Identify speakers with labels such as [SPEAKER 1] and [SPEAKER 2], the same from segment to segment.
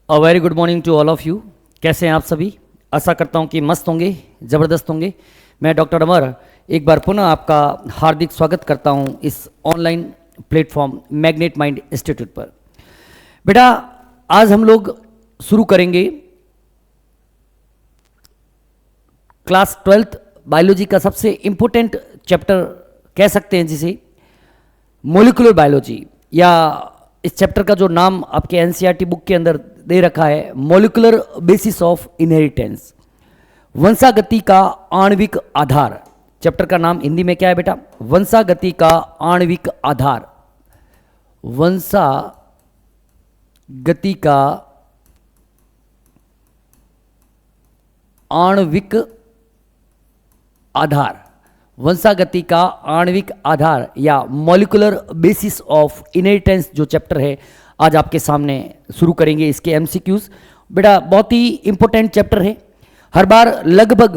[SPEAKER 1] A very good morning to all of you. कैसे हैं आप सभी? आशा करता हूं कि मस्त होंगे, ज़बरदस्त होंगे। मैं डॉक्टर अमर एक बार पुनः आपका हार्दिक स्वागत करता हूं इस online platform magnet mind institute पर। बेटा, आज हम लोग शुरू करेंगे क्लास 12th बायोलॉजी का सबसे इंपॉर्टेंट चैप्टर कह सकते हैं जिसे मोलिकुलर बायोलॉजी, या इस चैप्टर का जो नाम आपके एनसीईआरटी बुक के अंदर दे रखा है मोलिकुलर बेसिस ऑफ इनहेरिटेंस, वंशागति का आणविक आधार। चैप्टर का नाम हिंदी में क्या है बेटा? वंशागति का आणविक आधार। वंशागति का आणविक आधार, वंशागति का आणविक आधार या मॉलिकुलर बेसिस ऑफ इनहेरिटेंस जो चैप्टर है आज आपके सामने शुरू करेंगे। इसके एमसीक्यूज बेटा बहुत ही इंपॉर्टेंट चैप्टर है। हर बार लगभग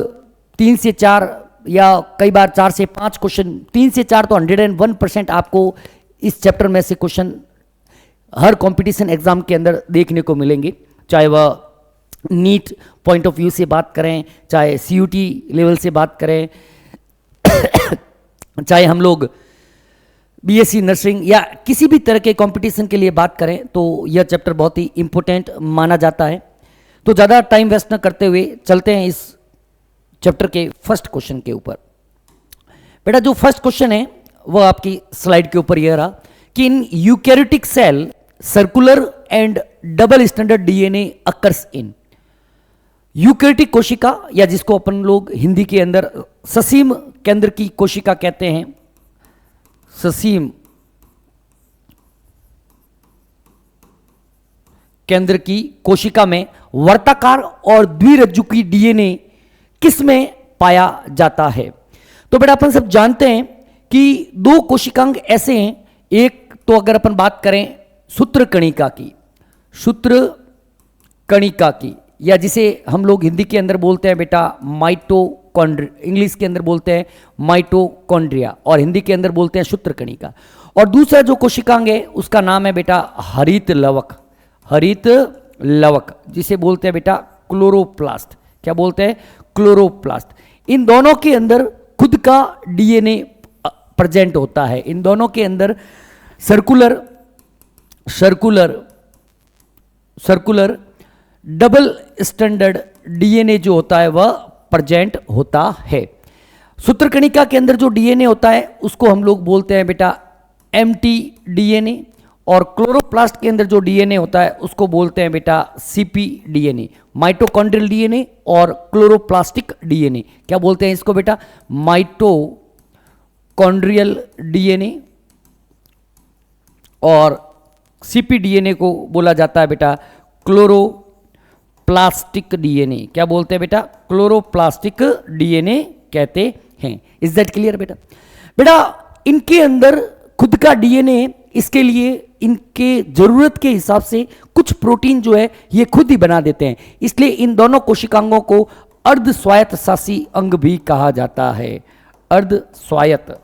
[SPEAKER 1] 3 से 4 या कई बार 4 से 5 क्वेश्चन, 3 से 4 तो 101% आपको इस चैप्टर में से क्वेश्चन हर कंपटीशन एग्जाम के अंदर देखने को मिलेंगे। चाहे वह नीट पॉइंट ऑफ व्यू से बात करें, चाहे सीयूटी लेवल से बात करें, चाहे हम लोग बीएससी नर्सिंग या किसी भी तरह के कंपटीशन के लिए बात करें, तो यह चैप्टर बहुत ही इंपॉर्टेंट माना जाता है। तो ज़्यादा टाइम वेस्ट न करते हुए चलते हैं इस चैप्टर के फर्स्ट क्वेश्चन के ऊपर। बेटा, जो फर्स्ट क्वेश्चन है वह आपकी स्लाइड के ऊपर यह रहा कि in eukaryotic shell circular and double standard DNA occurs in. Eukaryotic कोशिका, या जिसको अपन लोग हिंदी के अंदर ससीम केंद्र की कोशिका कहते हैं, ससीम केंद्र की कोशिका में वर्ताकार और द्विरज्जुकी डीएनए किस में पाया जाता है? तो बेटा अपन सब जानते हैं कि 2 कोशिकांग ऐसे हैं। एक तो अगर अपन बात करें सूत्रकणिका की, सूत्रकणिका की, या जिसे हम लोग हिंदी के अंदर बोलते हैं बेटा माइटोकॉन्ड्रिया, इंग्लिश के अंदर बोलते हैं माइटोकॉन्ड्रिया और हिंदी के अंदर बोलते हैं सूत्रकणिका। और दूसरा जो कोशिकांग है उसका नाम है बेटा हरित लवक, हरित लवक, जिसे बोलते हैं बेटा क्लोरोप्लास्ट। क्या बोलते हैं? क्लोरोप्लास्ट। इन दोनों के अंदर खुद का डीएनए प्रेजेंट होता है। इन दोनों के अंदर सर्कुलर डबल स्टैंडर्ड डीएनए जो होता है वह प्रेजेंट होता है। सूत्रकणिका के अंदर जो डीएनए होता है उसको हम लोग बोलते हैं बेटा एमटी डीएनए, और क्लोरोप्लास्ट के अंदर जो डीएनए होता है उसको बोलते हैं बेटा सीपी डीएनए, माइटोकॉन्ड्रियल डीएनए और क्लोरोप्लास्टिक डीएनए। क्या बोलते हैं इसको बेटा? माइटोकॉन्ड्रियल डीएनए, और सीपी डीएनए को बोला जाता है बेटा क्लोरोप्लास्टिक डीएनए। क्या बोलते हैं बेटा? क्लोरोप्लास्टिक डीएनए कहते हैं। इज दैट क्लियर बेटा? बेटा, इनके अंदर खुद का डीएनए, इसके लिए इनके जरूरत के हिसाब से कुछ प्रोटीन जो है ये खुद ही बना देते हैं। इसलिए इन दोनों कोशिकांगों को अर्ध स्वायत्त शासी अंग भी कहा जाता है। अर्ध स्वायत्त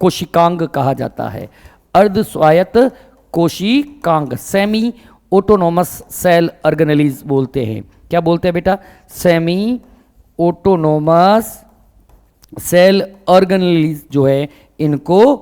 [SPEAKER 1] कोशिकांग कहा जाता है। अर्ध स्वायत्त कोशिकांग, सेमी ऑटोनोमस सेल ऑर्गेनेलीज बोलते हैं। क्या बोलते हैं बेटा? सेमी ऑटोनोमस सेल ऑर्गेनेलीज जो है इनको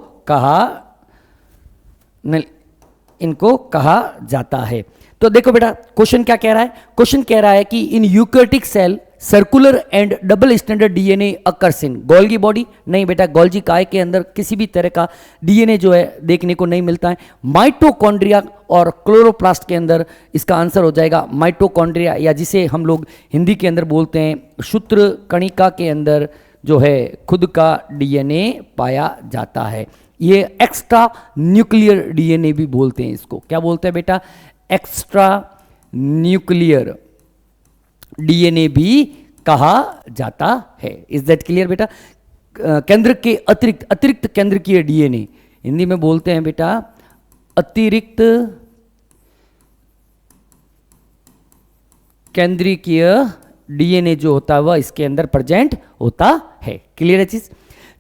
[SPEAKER 1] कहा जाता है। तो देखो बेटा क्वेश्चन क्या कह रहा है? क्वेश्चन कह रहा है कि in eukaryotic shell circular and double standard DNA occurs in Golgi body. नहीं बेटा, गोल्जी काय के अंदर किसी भी तरह का डीएनए जो है देखने को नहीं मिलता है। माइटोकॉन्ड्रिया और क्लोरोप्लास्ट के अंदर इसका आंसर हो जाएगा माइटोकॉन्ड्रिया, या जिसे हम लोग हिंदी के अंदर बोलते हैं सूत्रकणिका के अंदर जो है खुद का डीएनए पाया जाता है। ये एक्स्ट्रा न्यूक्लियर डीएनए भी बोलते हैं इसको। क्या बोलते हैं बेटा? एक्स्ट्रा न्यूक्लियर डीएनए भी कहा जाता है। इज दैट क्लियर बेटा? केंद्र के अतिरिक्त केंद्रकीय डीएनए, हिंदी में बोलते हैं बेटा अतिरिक्त केंद्रीय डीएनए जो होता है वह इसके अंदर प्रेजेंट होता है। क्लियर है चीज?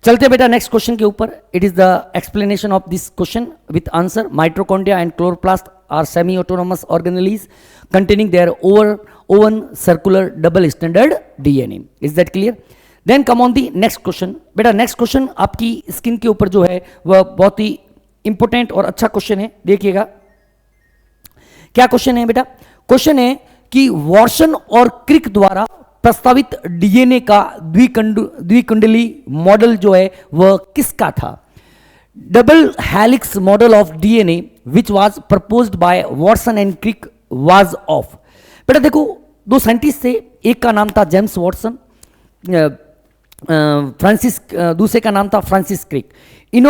[SPEAKER 1] चलते बेटा नेक्स्ट क्वेश्चन के ऊपर। It is the explanation of this question with answer. Mitochondria and chloroplast are semi-autonomous organelles containing their own circular double stranded DNA. Is that clear? Then come on the next question. बेटा next question आपकी skin के ऊपर जो है वह बहुत ही important और अच्छा क्वेश्चन है, देखिएगा क्या क्वेश्चन है बेटा. क्वेश्चन है कि वॉटसन और क्रिक द्वारा प्रस्तावित डीएनए का द्विकुंडली मॉडल जो है वह किसका था. Double helix model of DNA which was proposed by Watson and Crick was of. बेटा देखो दो साइंटिस्ट थे, एक का नाम था जेम्स वॉटसन, दूसरे का नाम था फ्रांसिस क्रिक. इन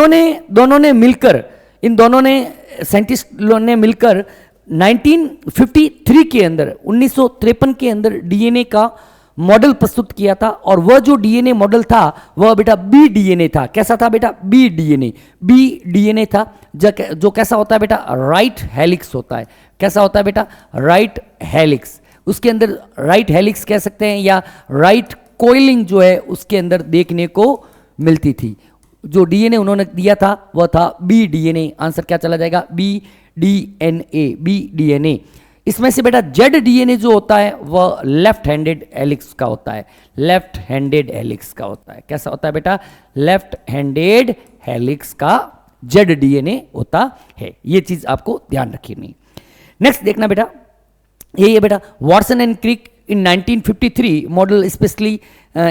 [SPEAKER 1] दोनों ने साइंटिस्ट ने मिलकर 1953 के अंदर 1953 के अंदर डीएनए का मॉडल प्रस्तुत किया था. और वह जो डीएनए मॉडल था वह बेटा बी डीएनए था. कैसा था बेटा? बी डीएनए था, जो कैसा होता है बेटा? राइट हेलिक्स होता है. कैसा होता है बेटा? Right helix. उसके अंदर राइट हेलिक्स कह सकते हैं या राइट कोइलिंग जो है उसके अंदर देखने को मिलती थी. जो डीएनए उन्होंने दिया था वह था बी डीएनए. आंसर क्या चला जाएगा? B DNA. इसमें से बेटा जेड डीएनए जो होता है वह लेफ्ट हैंडेड हेलिक्स का होता है. लेफ्ट हैंडेड हेलिक्स का होता है. कैसा होता है बेटा? लेफ्ट हैंडेड हेलिक्स का जेड डीएनए होता है. ये चीज आपको ध्यान रखनी. नेक्स्ट देखना बेटा, यही है बेटा, Watson and Crick in 1953 model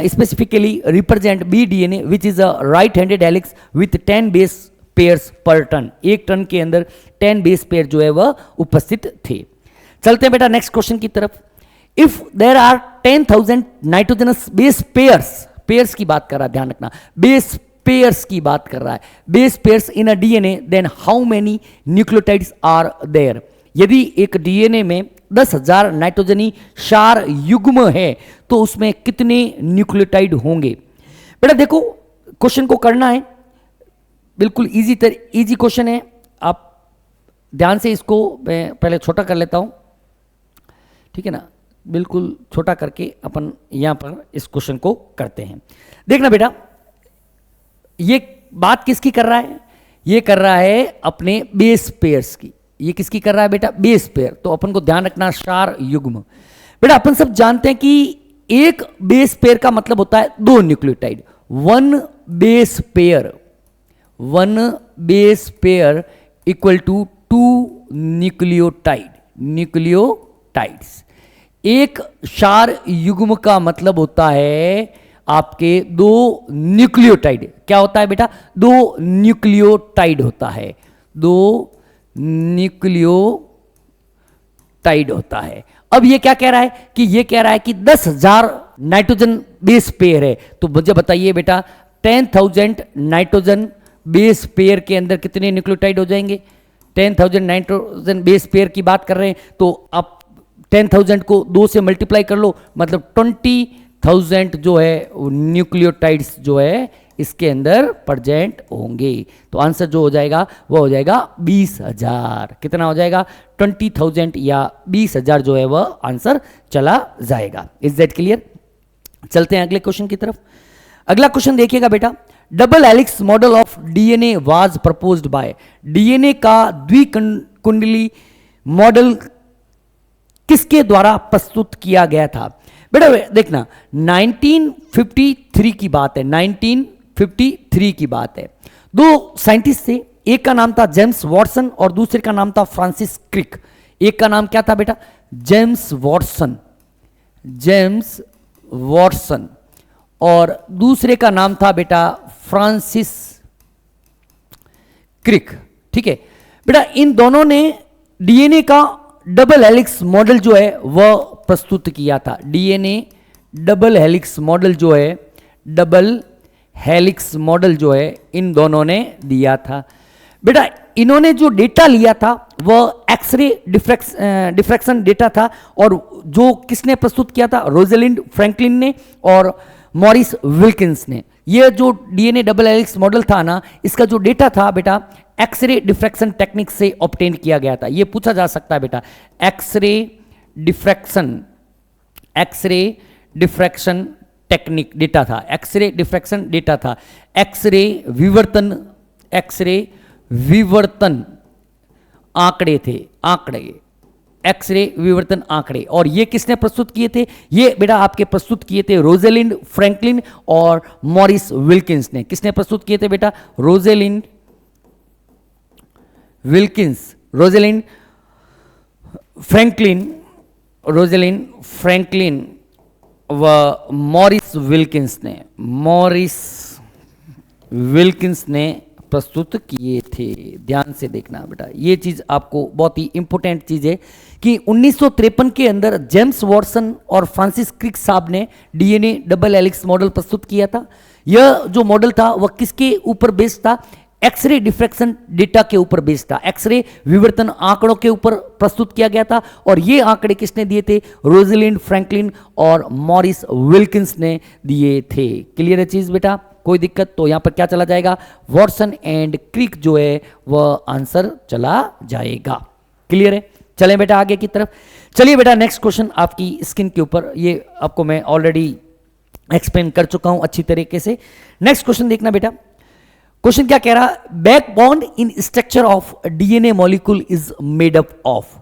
[SPEAKER 1] specifically represent B DNA which is a right handed helix with 10 base pairs per ton. एक टन के अंदर 10 बेस पेयर जो है वह उपस्थित थे. चलते हैं बेटा नेक्स्ट क्वेश्चन की तरफ. If there are 10,000 nitrogenous base pairs की बात कर रहा है, ध्यान रखना, बेस पेयर्स की बात कर रहा है. Base pairs in a DNA then how many nucleotides are there. यदि एक डीएनए में 10,000 नाइट्रोजनी क्षार युग्म है तो उसमें कितने न्यूक्लियोटाइड होंगे. बेटा देखो क्वेश्चन को करना है, बिल्कुल इजी क्वेश्चन है. आप ध्यान से इसको मैं पहले छोटा कर लेता हूं, ठीक है ना. बिल्कुल छोटा करके अपन यहां पर इस क्वेश्चन को करते हैं. देखना बेटा ये बात किसकी कर रहा है? ये कर रहा है अपने बेस पेयर्स की. ये किसकी कर रहा है बेटा? Base pair. तो अपन को ध्यान रखना क्षार युग्म. बेटा अपन सब जानते हैं कि एक बेस पेयर का मतलब होता है दो nucleotide. One base pair equal to 2 nucleotides. एक क्षार युग्म का मतलब होता है आपके दो न्यूक्लियोटाइड. क्या होता है बेटा? 2 न्यूक्लियोटाइड होता है. 2 न्यूक्लियोटाइड होता है. अब ये क्या कह रहा है कि ये कह रहा है कि 10,000 नाइट्रोजन बेस पेयर है. तो मुझे बताइए बेटा 10,000 नाइट्रोजन बेस पेयर के अंदर कितने न्यूक्लियोटाइड हो जाएंगे? 10,000 नाइट्रोजन बेस पेयर की बात कर रहे हैं तो आप 10,000 को 2 से मल्टीप्लाई कर लो, मतलब 20,000 जो है न्यूक्लियोटाइड्स जो है इसके अंदर प्रेजेंट होंगे. तो आंसर जो हो जाएगा वो हो जाएगा 20,000. कितना हो जाएगा? 20,000 या 20,000 जो है वह आंसर चला जाएगा. Is that clear? चलते हैं अगले क्वेश्चन की तरफ. अगला क्वेश्चन देखिएगा बेटा, double helix model of DNA was proposed bye. DNA का द्विकुंडली मॉडल किसके द्वारा प्रस्तुत किया गया था? बेटा देखना 1953 की बात है. 1953 की बात है. दो साइंटिस्ट थे, एक का नाम था जेम्स वॉटसन और दूसरे का नाम था फ्रांसिस क्रिक. एक का नाम क्या था बेटा? जेम्स वॉटसन और दूसरे का नाम था बेटा फ्रांसिस क्रिक. ठीक है बेटा, इन दोनों ने डीएनए का डबल हेलिक्स मॉडल जो है वह प्रस्तुत किया था. डीएनए डबल हेलिक्स मॉडल जो है, डबल हेलिक्स मॉडल जो है इन दोनों ने दिया था. बेटा इन्होंने जो डेटा लिया था वह एक्सरे डिफ्रैक्शन डेटा था. और जो किसने प्रस्तुत किया था? रोजलिंड फ्रैंकलिन ने और मॉरिस विल्किंस ने. यह जो डीएनए डबल हेलिक्स मॉडल था ना, इसका जो डेटा था बेटा एक्सरे डिफ्रैक्शन टेक्निक से ऑब्टेन किया गया था. यह पूछा जा सकता है बेटा. एक्सरे डिफ्रैक्शन टेक्निक डेटा था. एक्सरे डिफ्रैक्शन डेटा था. एक्सरे विवर्तन आंकड़े थे, आंकड़े, एक्सरे विवर्तन आंकड़े। और ये किसने प्रस्तुत किए थे? ये बेटा आपके प्रस्तुत किए थे रोजेलिंड फ्रैंकलिन और मॉरिस विल्किंस ने। किसने प्रस्तुत किए थे बेटा? रोजेलिंड विल्किंस, रोजेलिंड फ्रैंकलिन, रोजेलिंड फ्रैंकलिन व मॉरिस विल्किंस ने, मॉरिस विल्किंस ने प्रस्तुत किए थे। ध्यान से देखना बेटा, ये चीज आपको बहुत ही इंपॉर्टेंट चीज है कि 1953 के अंदर जेम्स वॉटसन और फ्रांसिस क्रिक साहब ने डीएनए डबल हेलिक्स मॉडल प्रस्तुत किया था। यह जो मॉडल था वह किसके ऊपर बेस्ड था? एक्सरे डिफ्रैक्शन डेटा के ऊपर बेस्ड था, एक्सरे विवर्तन आंकड़ों के ऊपर प्रस्तुत किया गया था। और ये आंकड़े किसने दिए थे? रोजेलिंड फ्रैंकलिन और मॉरिस विल्किंस ने दिए थे। क्लियर है चीज बेटा? कोई दिक्कत? तो यहां पर क्या चला जाएगा? वॉटसन एंड क्रिक जो है वह आंसर चला जाएगा। क्लियर है? चलें बेटा आगे की तरफ। चलिए बेटा नेक्स्ट क्वेश्चन आपकी स्क्रीन के ऊपर, ये आपको मैं ऑलरेडी एक्सप्लेन कर चुका हूं अच्छी तरीके से। नेक्स्ट क्वेश्चन देखना बेटा। क्वेश्चन क्या कह रहा है? Backbone in structure of DNA molecule is made up of.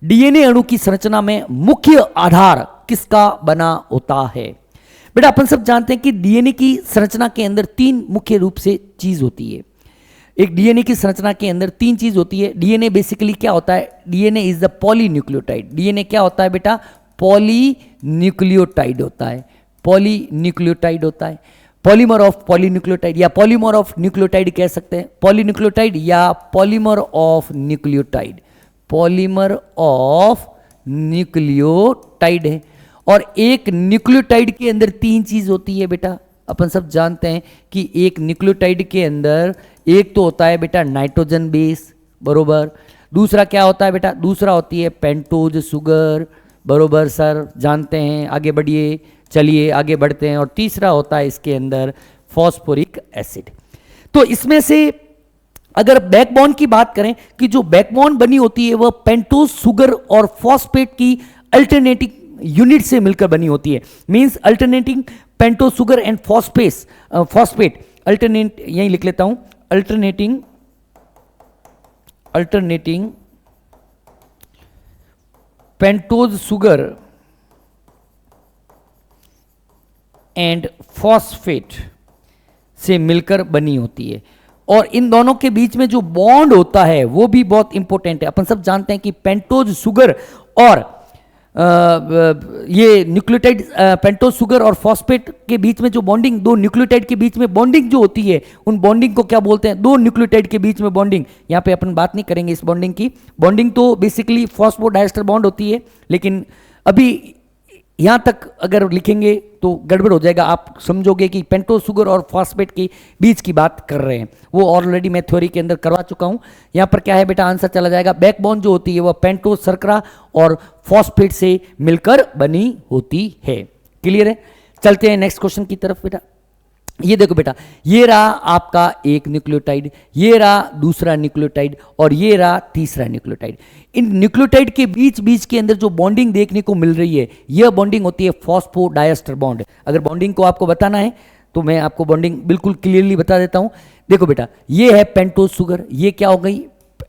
[SPEAKER 1] DNA अणु की संरचना में मुख्य आधार किसका बना होता है? बेटा अपन सब जानते हैं कि डीएनए की संरचना के अंदर तीन मुख्य रूप से चीज होती है। एक डीएनए की संरचना के अंदर तीन चीज होती है। डीएनए बेसिकली क्या होता है? DNA is the polynucleotide. DNA क्या होता है बेटा? पॉलीन्यूक्लियोटाइड होता है, पॉलीन्यूक्लियोटाइड होता है, पॉलीमर ऑफ पॉलीन्यूक्लियोटाइड या पॉलीमर ऑफ न्यूक्लियोटाइड कह सकते हैं। पॉलीन्यूक्लियोटाइड या polymer of nucleotide, polymer of nucleotide है। और एक न्यूक्लियोटाइड के अंदर तीन चीज होती है बेटा। अपन सब जानते हैं कि एक न्यूक्लियोटाइड के अंदर एक तो होता है बेटा नाइट्रोजन बेस, बरोबर। दूसरा क्या होता है बेटा? दूसरा होती है पेंटोज सुगर, बरोबर सर, जानते हैं। आगे बढ़िए, चलिए आगे बढ़ते हैं। और तीसरा होता है इसके अंदर फॉस्फोरिक एसिड। तो इसमें से अगर बैकबोन की बात करें कि जो बैकबोन बनी होती है वह पेंटोज सुगर और फॉस्फेट की अल्टरनेटिंग यूनिट से मिलकर बनी होती है। Means alternating pentose sugar and phosphate, alternate यही लिख लेता हूं, alternating pentose sugar and phosphate से मिलकर बनी होती है। और इन दोनों के बीच में जो बॉन्ड होता है वो भी बहुत इंपॉर्टेंट है। अपन सब जानते हैं कि पेंटोज सुगर और ये न्यूक्लियोटाइड, पेंटोज सुगर और फॉस्फेट के बीच में जो बॉन्डिंग, दो न्यूक्लियोटाइड के बीच में बॉन्डिंग जो होती है, उन बॉन्डिंग को क्या बोलते हैं? दो न्यूक्लियोटाइड के बीच में बॉन्डिंग। यहाँ पे अपन बात नहीं करेंगे इस बॉन्डिंग की। बॉन्डिंग तो बेसिकली फॉस्फोडाइएस्टर बॉन्ड होती है, लेकिन अभी यहां तक अगर लिखेंगे तो गड़बड़ हो जाएगा। आप समझोगे कि पेंटोज सुगर और फॉस्फेट के बीच की बात कर रहे हैं। वो ऑलरेडी मैं थ्योरी के अंदर करवा चुका हूं। यहां पर क्या है बेटा? आंसर चला जाएगा बैकबोन जो होती है वह पेंटोज शर्करा और फॉस्फेट से मिलकर बनी होती है। क्लियर है? चलते हैं नेक्स्ट क्वेश्चन की तरफ बेटा। ये देखो बेटा, ये रहा आपका एक न्यूक्लियोटाइड, ये रहा दूसरा न्यूक्लियोटाइड और ये रहा तीसरा न्यूक्लियोटाइड। इन न्यूक्लियोटाइड के बीच के अंदर जो बॉन्डिंग देखने को मिल रही है, यह बॉन्डिंग होती है फॉस्फोडाइएस्टर बॉन्ड। अगर बॉन्डिंग को आपको बताना है तो मैं आपको बॉन्डिंग बिल्कुल क्लियरली बता देता हूं। देखो बेटा, ये है पेंटोज सुगर, ये क्या हो गई?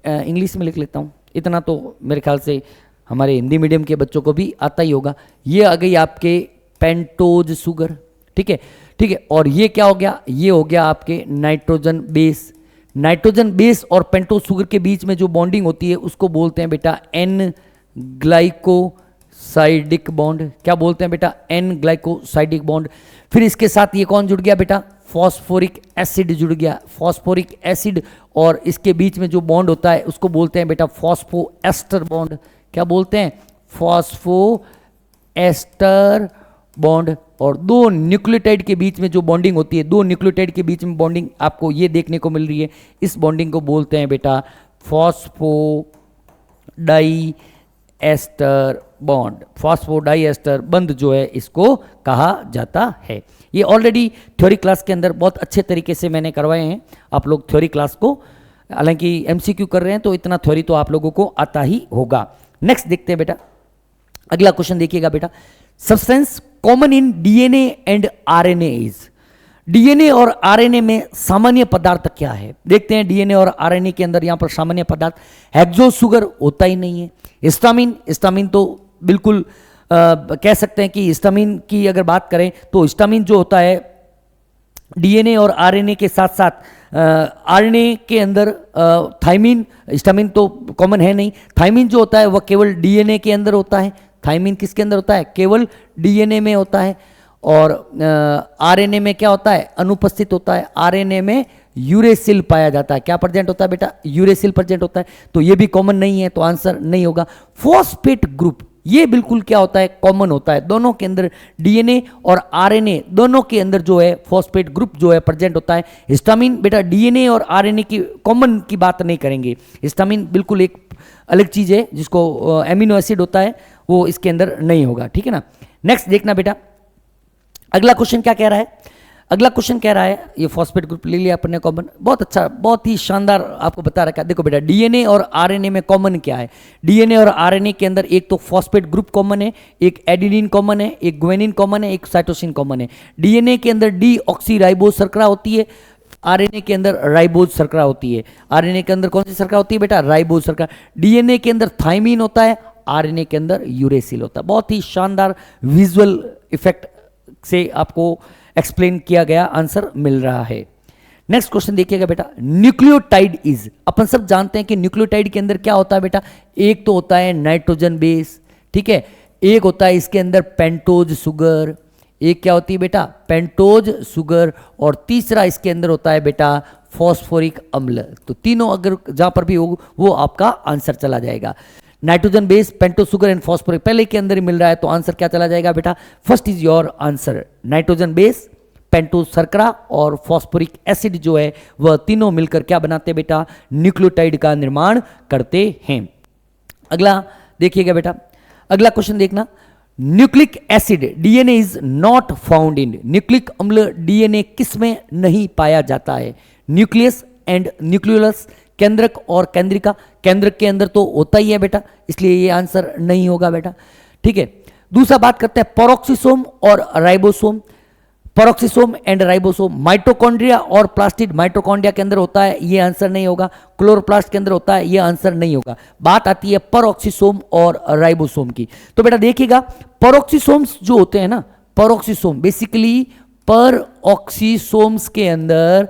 [SPEAKER 1] इंग्लिश में लिख लेता हूं, इतना तो मेरे ख्याल से हमारे हिंदी मीडियम के बच्चों को भी आता ही होगा। ये आ गई आपके पेंटोज सुगर, ठीक है, ठीक है। और ये क्या हो गया? ये हो गया आपके नाइट्रोजन बेस। नाइट्रोजन बेस और पेंटोज सुगर के बीच में जो बॉन्डिंग होती है उसको बोलते हैं बेटा एन ग्लाइकोसाइडिक बॉन्ड। क्या बोलते हैं बेटा? N glycosidic bond. फिर इसके साथ ये कौन जुड़ गया बेटा? फॉस्फोरिक एसिड जुड़ गया, फॉस्फोरिक एसिड। और इसके बीच में जो बॉन्ड होता है उसको बोलते हैं बेटा फॉस्फोएस्टर बॉन्ड। क्या बोलते हैं? Phosphoester bond. और दो न्यूक्लियोटाइड के बीच में जो बॉन्डिंग होती है, दो न्यूक्लियोटाइड के बीच में बॉन्डिंग आपको ये देखने को मिल रही है, इस बॉन्डिंग को बोलते हैं बेटा फॉस्फोडाइएस्टर बॉन्ड। फॉस्फोडाइएस्टर बंध जो है इसको कहा जाता है। ये ऑलरेडी थ्योरी क्लास के अंदर बहुत अच्छे तरीके से मैंने करवाए हैं। आप लोग थ्योरी क्लास को, हालांकि एमसीक्यू कर रहे हैं तो इतना थ्योरी तो आप लोगों को आता ही होगा। नेक्स्ट देखते हैं बेटा, अगला क्वेश्चन देखिएगा बेटा। Substance common in DNA and RNA is. DNA और आरएनए में सामान्य पदार्थ क्या है? देखते हैं डीएनए और आरएनए के अंदर यहां पर सामान्य पदार्थ हेक्सो शुगर होता ही नहीं है। हिस्टामिन तो बिल्कुल कह सकते हैं कि हिस्टामिन की अगर बात करें तो हिस्टामिन जो होता है डीएनए और आरएनए के साथ साथ आरएनए के अंदर थाइमिन, हिस्टामिन तो कॉमन है नहीं। थाइमिन जो होता है वह केवल डीएनए के अंदर होता है। थाइमिन किसके अंदर होता है? केवल डीएनए में होता है। और आरएनए में क्या होता है? अनुपस्थित होता है। आरएनए में यूरेसिल पाया जाता है। क्या प्रेजेंट होता है बेटा? यूरेसिल प्रेजेंट होता है। तो ये भी कॉमन नहीं है, तो आंसर नहीं होगा। फॉस्फेट ग्रुप ये बिल्कुल क्या होता है? कॉमन होता है। दोनों के अंदर डीएनए और आरएनए दोनों के अंदर जो है फॉस्फेट ग्रुप जो है प्रेजेंट होता है। हिस्टामिन बेटा डीएनए और आरएनए की कॉमन की बात नहीं करेंगे। हिस्टामिन बिल्कुल एक अलग चीज है, जिसको एमिनो एसिड होता है, वो इसके अंदर नहीं होगा। ठीक है ना। नेक्स्ट देखना बेटा, अगला क्वेश्चन क्या कह रहा है? अगला क्वेश्चन कह रहा है, ये फॉस्फेट ग्रुप ले लिया अपन ने कॉमन, बहुत अच्छा, बहुत ही शानदार आपको बता रखा है। देखो बेटा डीएनए और आरएनए में कॉमन क्या है? डीएनए और आरएनए के अंदर एक तो फॉस्फेट ग्रुप कॉमन है, एक एडिनिन कॉमन है, एक ग्वेनिन कॉमन है, एक साइटोसिन कॉमन है। डीएनए के अंदर डी ऑक्सी राइबोज शर्करा होती है, आरएनए के अंदर राइबोज शर्करा होती है। आरएनए के अंदर कौन सी शर्करा होती है बेटा? राइबोज शर्करा। डीएनए के अंदर थाइमिन होता है, आरएनए के अंदर यूरेसिल होता है। बहुत ही शानदार विजुअल इफेक्ट से आपको एक्सप्लेन किया गया आंसर मिल रहा है। नेक्स्ट क्वेश्चन देखिएगा बेटा, न्यूक्लियोटाइड इज, अपन सब जानते हैं कि न्यूक्लियोटाइड के अंदर क्या होता है बेटा? एक तो होता है नाइट्रोजन बेस, ठीक है, एक होता है इसके अंदर पेंटोज शुगर, एक क्या होती है बेटा? पेंटोज शुगर, और तीसरा इसके अंदर होता है बेटा फॉस्फोरिक अम्ल। तो तीनों अगर जहां पर भी हो वो आपका आंसर चला जाएगा। Nitrogen base, pentose sugar and phosphoric पहले के अंदर ही मिल रहा है, तो आंसर क्या चला जाएगा बेटा? First is your answer. Nitrogen base, pentose शर्करा और फॉस्फोरिक एसिड जो है वह तीनों मिलकर क्या बनाते हैं बेटा? न्यूक्लियोटाइड का निर्माण करते हैं। अगला देखिएगा बेटा, अगला क्वेश्चन देखना, nucleic acid DNA is not found in, nucleic अम्ल डीएनए किस में नहीं पाया जाता है? न्यूक्लियस एंड न्यूक्लियोलस, केंद्रक और केंद्रिका। केंद्रक के अंदर तो होता ही है बेटा, इसलिए ये आंसर नहीं होगा बेटा। ठीक है, दूसरा बात करते हैं पेरोक्सिसोम और ribosome. Peroxisome and ribosome, mitochondria और प्लास्टिड, माइटोकॉन्ड्रिया के अंदर होता है, ये आंसर नहीं होगा। क्लोरोप्लास्ट के अंदर होता है, ये आंसर नहीं होगा। बात आती है पेरोक्सिसोम और राइबोसोम की। तो बेटा देखिएगा, पेरोक्सिसोम्स जो होते हैं ना, पेरोक्सिसोम बेसिकली पेरोक्सिसोम्स के अंदर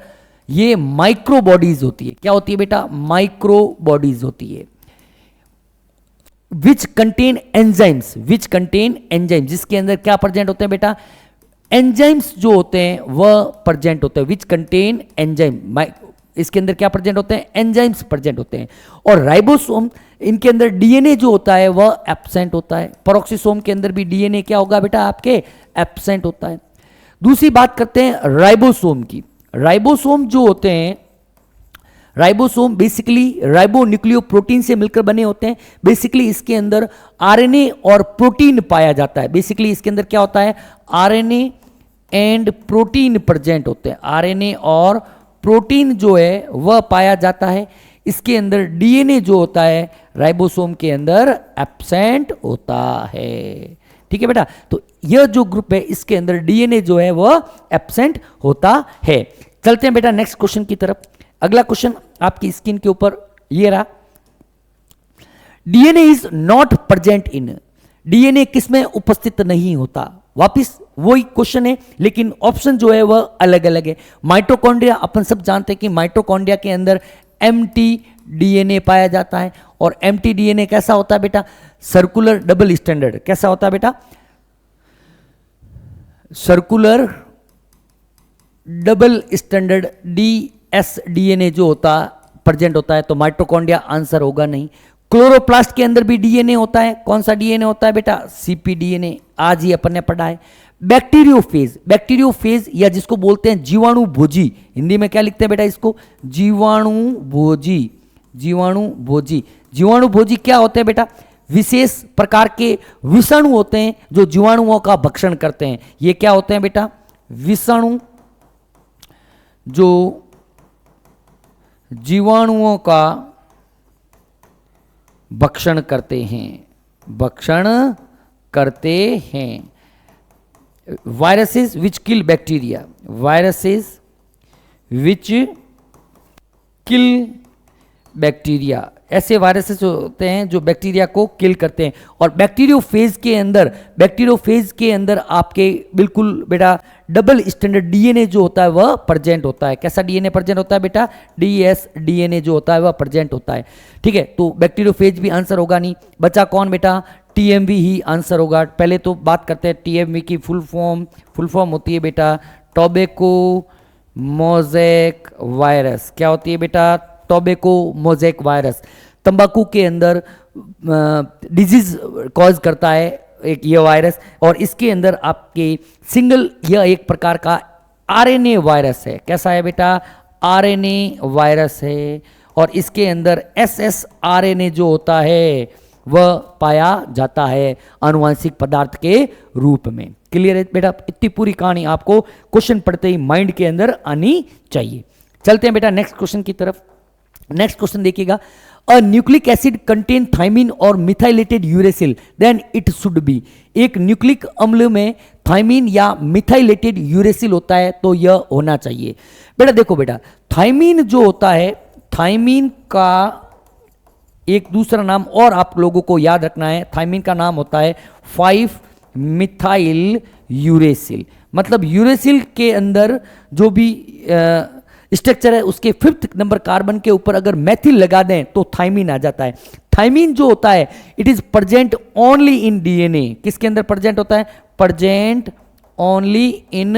[SPEAKER 1] ये माइक्रो बॉडीज होती है। क्या होती है बेटा? माइक्रो बॉडीज होती है। Which contain enzymes, which contain enzyme, जिसके अंदर क्या प्रेजेंट होते हैं बेटा? एंजाइम्स जो होते हैं वह प्रेजेंट होते हैं। विच कंटेन एंजाइम, इसके अंदर क्या प्रेजेंट होते हैं? एंजाइम्स प्रेजेंट होते हैं। और राइबोसोम, इनके अंदर डीएनए जो होता है वह एब्सेंट होता है। पेरोक्सिसोम के अंदर भी डीएनए क्या होगा बेटा? आपके एब्सेंट होता है। दूसरी बात करते हैं राइबोसोम की। राइबोसोम जो होते हैं, राइबोसोम बेसिकली राइबोन्यूक्लियोप्रोटीन से मिलकर बने होते हैं। बेसिकली इसके अंदर आरएनए और प्रोटीन पाया जाता है। बेसिकली इसके अंदर क्या होता है? आरएनए एंड प्रोटीन प्रेजेंट होते हैं। आरएनए और प्रोटीन जो है वह पाया जाता है। इसके अंदर डीएनए जो होता है राइबोसोम के अंदर एब्सेंट होता है। ठीक है बेटा, तो यह जो ग्रुप है इसके अंदर डीएनए जो है वह एब्सेंट होता है। चलते हैं बेटा नेक्स्ट क्वेश्चन की तरफ। अगला क्वेश्चन आपकी स्क्रीन के ऊपर ये रहा, DNA is not present in, DNA किसमें उपस्थित नहीं होता? वापिस वही क्वेश्चन है, लेकिन ऑप्शन जो है वह अलग अलग है। माइटोकॉन्ड्रिया, अपन सब जानते हैं कि माइटोकॉन्ड्रिया के अंदर एम्प्टी डीएनए पाया जाता है। और एम्प्टी डीएनए कैसा होता है बेटा? Circular double standard. कैसा होता है बेटा? सर्कुलर डबल स्टैंडर्ड डीएसडीएनए जो होता प्रेजेंट होता है, तो माइटोकॉन्ड्रिया आंसर होगा नहीं। क्लोरोप्लास्ट के अंदर भी डीएनए होता है। कौन सा डीएनए होता है बेटा? सीपीडीएनए, आज ही अपन ने पढ़ा है। बैक्टीरियोफेज, बैक्टीरियोफेज या जिसको बोलते हैं जीवाणु भोजी, हिंदी में क्या लिखते हैं बेटा इसको? जीवाणु भोजी। जीवाणु भोजी, जीवाणु भोजी क्या होते हैं बेटा? विशेष प्रकार के विषाणु होते हैं जो जीवाणुओं का भक्षण करते हैं। ये क्या होते हैं बेटा? विषाणु जो जीवाणुओं का भक्षण करते हैं, भक्षण करते हैं। वायरसेस विच किल बैक्टीरिया, वायरसेस विच किल बैक्टीरिया, ऐसे वायरसेस होते हैं जो बैक्टीरिया को किल करते हैं। और बैक्टीरियोफेज के अंदर आपके बिल्कुल बेटा डबल स्टैंडर्ड डीएनए जो होता है वह प्रेजेंट होता है। कैसा डीएनए प्रेजेंट होता है बेटा? डीएस डीएनए जो होता है वह प्रेजेंट होता है। ठीक है, तो बैक्टीरियोफेज भी आंसर होगा नहीं। बचा कौन बेटा? टीएमवी ही आंसर होगा। पहले तो बात करते हैं टीएमवी की फुल फॉर्म होती है बेटा टोबैको मोज़ेक वायरस। क्या होती है बेटा? Tobacco mosaic virus. तंबाकू के अंदर डिजीज कॉज करता है एक ये वायरस, और इसके अंदर आपके सिंगल यह एक प्रकार का आरएनए वायरस है। कैसा है बेटा? आरएनए वायरस है, और इसके अंदर एसएसआरएनए जो होता है वह पाया जाता है आनुवांशिक पदार्थ के रूप में। क्लियर है बेटा? इतनी पूरी कहानी आपको क्वेश्चन पढ़ते ही माइंड के अंदर आनी चाहिए। चलते हैं बेटा नेक्स्ट क्वेश्चन की तरफ। नेक्स्ट क्वेश्चन देखिएगा, a nucleic acid contain thymine और methylated uracil then it should be. एक न्यूक्लिक अम्ल में थाइमिन या मिथाइलेटेड यूरेसिल होता है तो यह होना चाहिए। बेटा देखो बेटा, थाइमिन जो होता है, थाइमिन का एक दूसरा नाम और आप लोगों को याद रखना है, थाइमिन का नाम होता है 5 मिथाइल यूरेसिल। मतलब यूरेसिल के अंदर जो भी स्ट्रक्चर है उसके 5th नंबर कार्बन के ऊपर अगर मैथिल लगा दें तो थाइमिन आ जाता है। थाइमिन जो होता है it is present only in DNA. किसके अंदर प्रेजेंट होता है? Present only in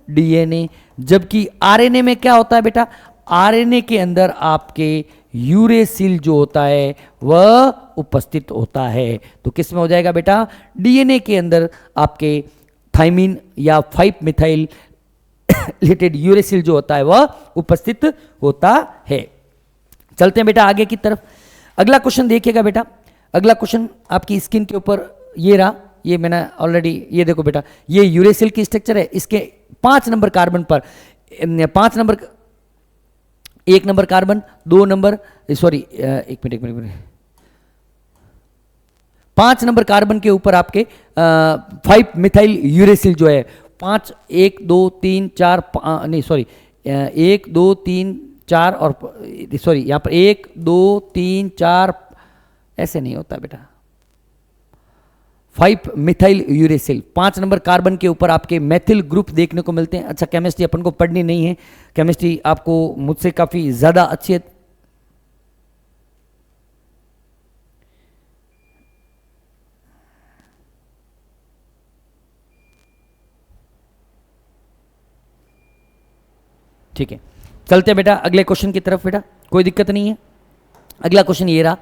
[SPEAKER 1] DNA. जबकि आरएनए में क्या होता है बेटा? आरएनए के अंदर आपके यूरेसिल जो होता है वह उपस्थित होता है। तो किस में हो जाएगा बेटा? डीएनए के अंदर आपके थाइमिन या 5 मिथाइल लेटेड यूरेसिल जो होता है वह उपस्थित होता है। चलते हैं बेटा आगे की तरफ। अगला क्वेश्चन देखिएगा बेटा। अगला क्वेश्चन आपकी स्क्रीन के ऊपर ये रहा, ये मैंने ऑलरेडी, ये देखो बेटा, ये यूरेसिल की स्ट्रक्चर है। इसके 5 नंबर कार्बन पर 5 number 1 number carbon 2 number sorry एक मिनट 5 नंबर कार्बन के ऊपर आपके 5 मिथाइल यूरेसिल जो है 5 1 2 3 4 नहीं सॉरी 1 2 3 4 और सॉरी यहाँ पर 1 2 3 4 ऐसे नहीं होता बेटा। 5 मिथाइल यूरेसिल 5 नंबर कार्बन के ऊपर आपके मैथिल ग्रुप देखने को मिलते हैं। अच्छा, केमिस्ट्री अपन को पढ़नी नहीं है, केमिस्ट्री आपको मुझसे काफ़ी ज़्यादा अच्छी है। ठीक है, चलते हैं बेटा अगले क्वेश्चन की तरफ। बेटा कोई दिक्कत नहीं है। अगला क्वेश्चन ये रहा,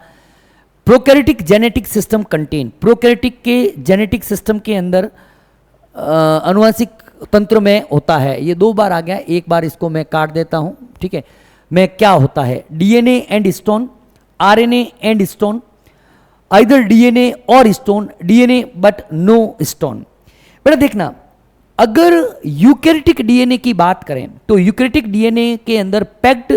[SPEAKER 1] prokaryotic genetic system contain. Prokaryotic के जेनेटिक सिस्टम के अंदर आनुवांशिक तंत्र में होता है। ये 2 बार आ गया, एक बार इसको मैं काट देता हूं। ठीक है, में क्या होता है? DNA and histone, RNA and histone, either DNA और histone, DNA but no histone. बेटा देखना, अगर यूकैरियोटिक डीएनए की बात करें तो यूकैरियोटिक डीएनए के अंदर पैक्ड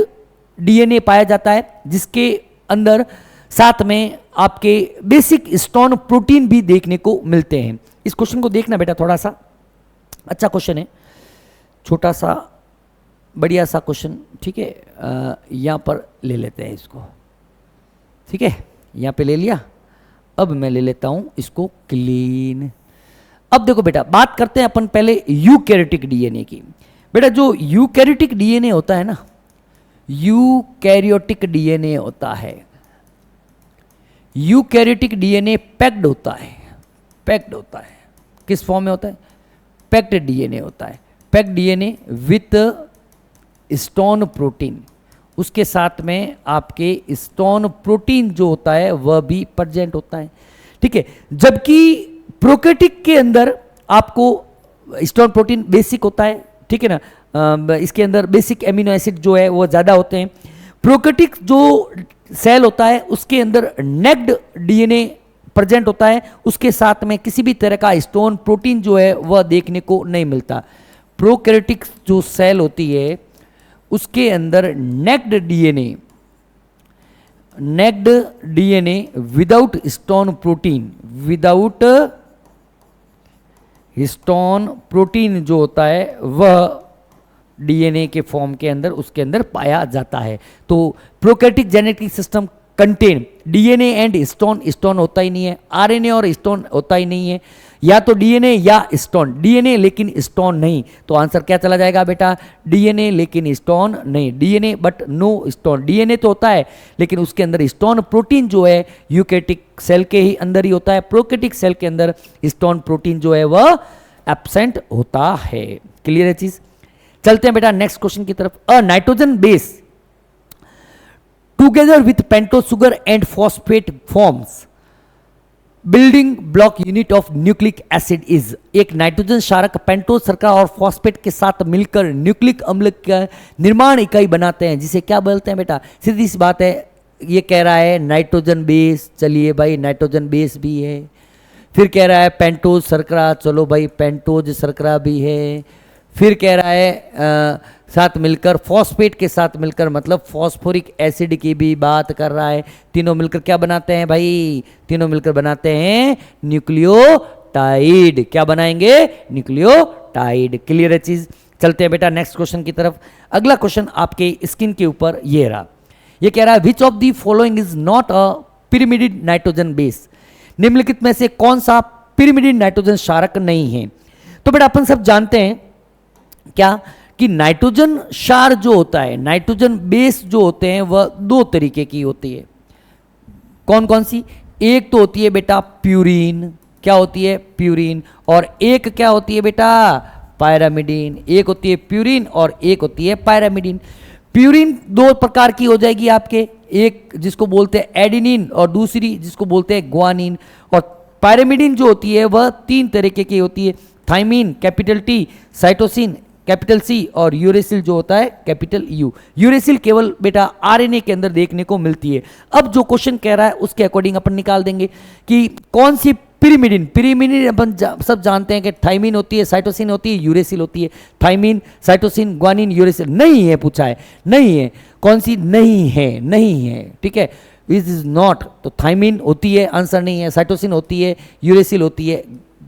[SPEAKER 1] डीएनए पाया जाता है, जिसके अंदर साथ में आपके बेसिक स्टोन प्रोटीन भी देखने को मिलते हैं। इस क्वेश्चन को देखना बेटा, थोड़ा सा अच्छा क्वेश्चन है, छोटा सा बढ़िया सा क्वेश्चन। ठीक है, यहाँ पर ले लेते हैं इसको। ठीक है, यहाँ पे ले लिया। अब मैं ले लेता हूँ इसको क्लीन। अब देखो बेटा, बात करते हैं अपन पहले यूकैरियोटिक डीएनए की। बेटा जो यूकैरियोटिक डीएनए होता है ना, यूकैरियोटिक डीएनए होता है, यूकैरियोटिक डीएनए पैक्ड होता है। पैक्ड होता है किस फॉर्म में होता है? पैक्ड डीएनए होता है। Packed DNA with stone protein, उसके साथ में आपके स्टोन प्रोटीन जो होता है वह भी प्रेजेंट होता है। ठीक है, जबकि प्रोकैरियोटिक के अंदर आपको स्टोन प्रोटीन बेसिक होता है। ठीक है ना, इसके अंदर बेसिक एमिनो एसिड जो है वो ज़्यादा होते हैं। प्रोकैरियोटिक जो सेल होता है उसके अंदर नेक्ड डीएनए प्रेजेंट होता है, उसके साथ में किसी भी तरह का स्टोन प्रोटीन जो है वह देखने को नहीं मिलता। प्रोकैरियोटिक जो सेल होती है उसके अंदर naked DNA without stone protein, without histone protein जो होता है वह डीएनए के फॉर्म के अंदर उसके अंदर पाया जाता है। तो prokaryotic genetic system contain DNA and histone, histone होता ही नहीं है, आरएनए और हिस्टोन होता ही नहीं है, या तो डीएनए या हिस्टोन, डीएनए लेकिन हिस्टोन नहीं। तो आंसर क्या चला जाएगा बेटा, डीएनए लेकिन हिस्टोन नहीं, DNA but no histone. DNA तो होता है लेकिन उसके अंदर हिस्टोन प्रोटीन जो है यूकैरियोटिक सेल के ही अंदर ही होता है, प्रोकैरियोटिक सेल के अंदर हिस्टोन प्रोटीन जो है वह एब्सेंट होता है। क्लियर है चीज। चलते हैं बेटा नेक्स्ट क्वेश्चन की तरफ। अ nitrogen base together with pentose sugar and phosphate forms building block unit of nucleic acid is. एक नाइट्रोजन क्षारक पेंटोज शर्करा और फॉस्फेट के साथ मिलकर न्यूक्लिक अम्ल का निर्माण इकाई बनाते हैं, जिसे क्या बोलते हैं बेटा। सीधी सी बात है, ये कह रहा है नाइट्रोजन बेस, चलिए भाई नाइट्रोजन बेस भी है, फिर कह रहा है पेंटोज शर्करा, चलो भाई पेंटोज शर्करा भी है, फिर कह रहा है साथ मिलकर फॉस्फेट के साथ मिलकर मतलब फॉस्फोरिक एसिड की भी बात कर रहा है। तीनों मिलकर क्या बनाते हैं भाई, तीनों मिलकर बनाते हैं न्यूक्लियोटाइड। क्या बनाएंगे, न्यूक्लियोटाइड। क्लियर है चीज। चलते हैं बेटा नेक्स्ट क्वेश्चन की तरफ। अगला क्वेश्चन आपके स्क्रीन के ऊपर ये रहा, ये कह रहा है which of the following is not a pyrimidine nitrogen base. निम्नलिखित में से कौन सा पिरिमिडिन नाइट्रोजन क्षारक नहीं है। तो बेटा अपन सब जानते हैं क्या कि नाइट्रोजन क्षार जो होता है, नाइट्रोजन बेस जो होते हैं वह दो तरीके की होती है। कौन कौन सी, एक तो होती है बेटा प्यूरीन, क्या होती है प्यूरीन, और एक क्या होती है बेटा पायरामिडीन। एक होती है प्यूरीन और एक होती है पायरामिडीन। प्यूरीन दो प्रकार की हो जाएगी आपके, एक जिसको बोलते हैं एडिनिन और दूसरी जिसको बोलते हैं ग्वानिन। और पायरामिडीन जो होती है वह तीन तरीके की होती है, thymine capital T, cytosine capital C और यूरेसिल जो होता है कैपिटल यू। यूरेसिल केवल बेटा आरएनए के अंदर देखने को मिलती है। अब जो क्वेश्चन कह रहा है उसके अकॉर्डिंग अपन निकाल देंगे कि कौन सी पिरिमिडिन। पिरिमिडिन अपन सब जानते हैं कि थाइमिन होती है, साइटोसिन होती है, यूरेसिल होती है। थाइमिन, साइटोसिन, ग्वानिन, यूरेसिल नहीं है, पूछा है नहीं है, कौन सी नहीं है, नहीं है, ठीक है, विच इज नॉट। तो थाइमिन होती है, आंसर नहीं है, साइटोसिन होती है, यूरेसिल होती है,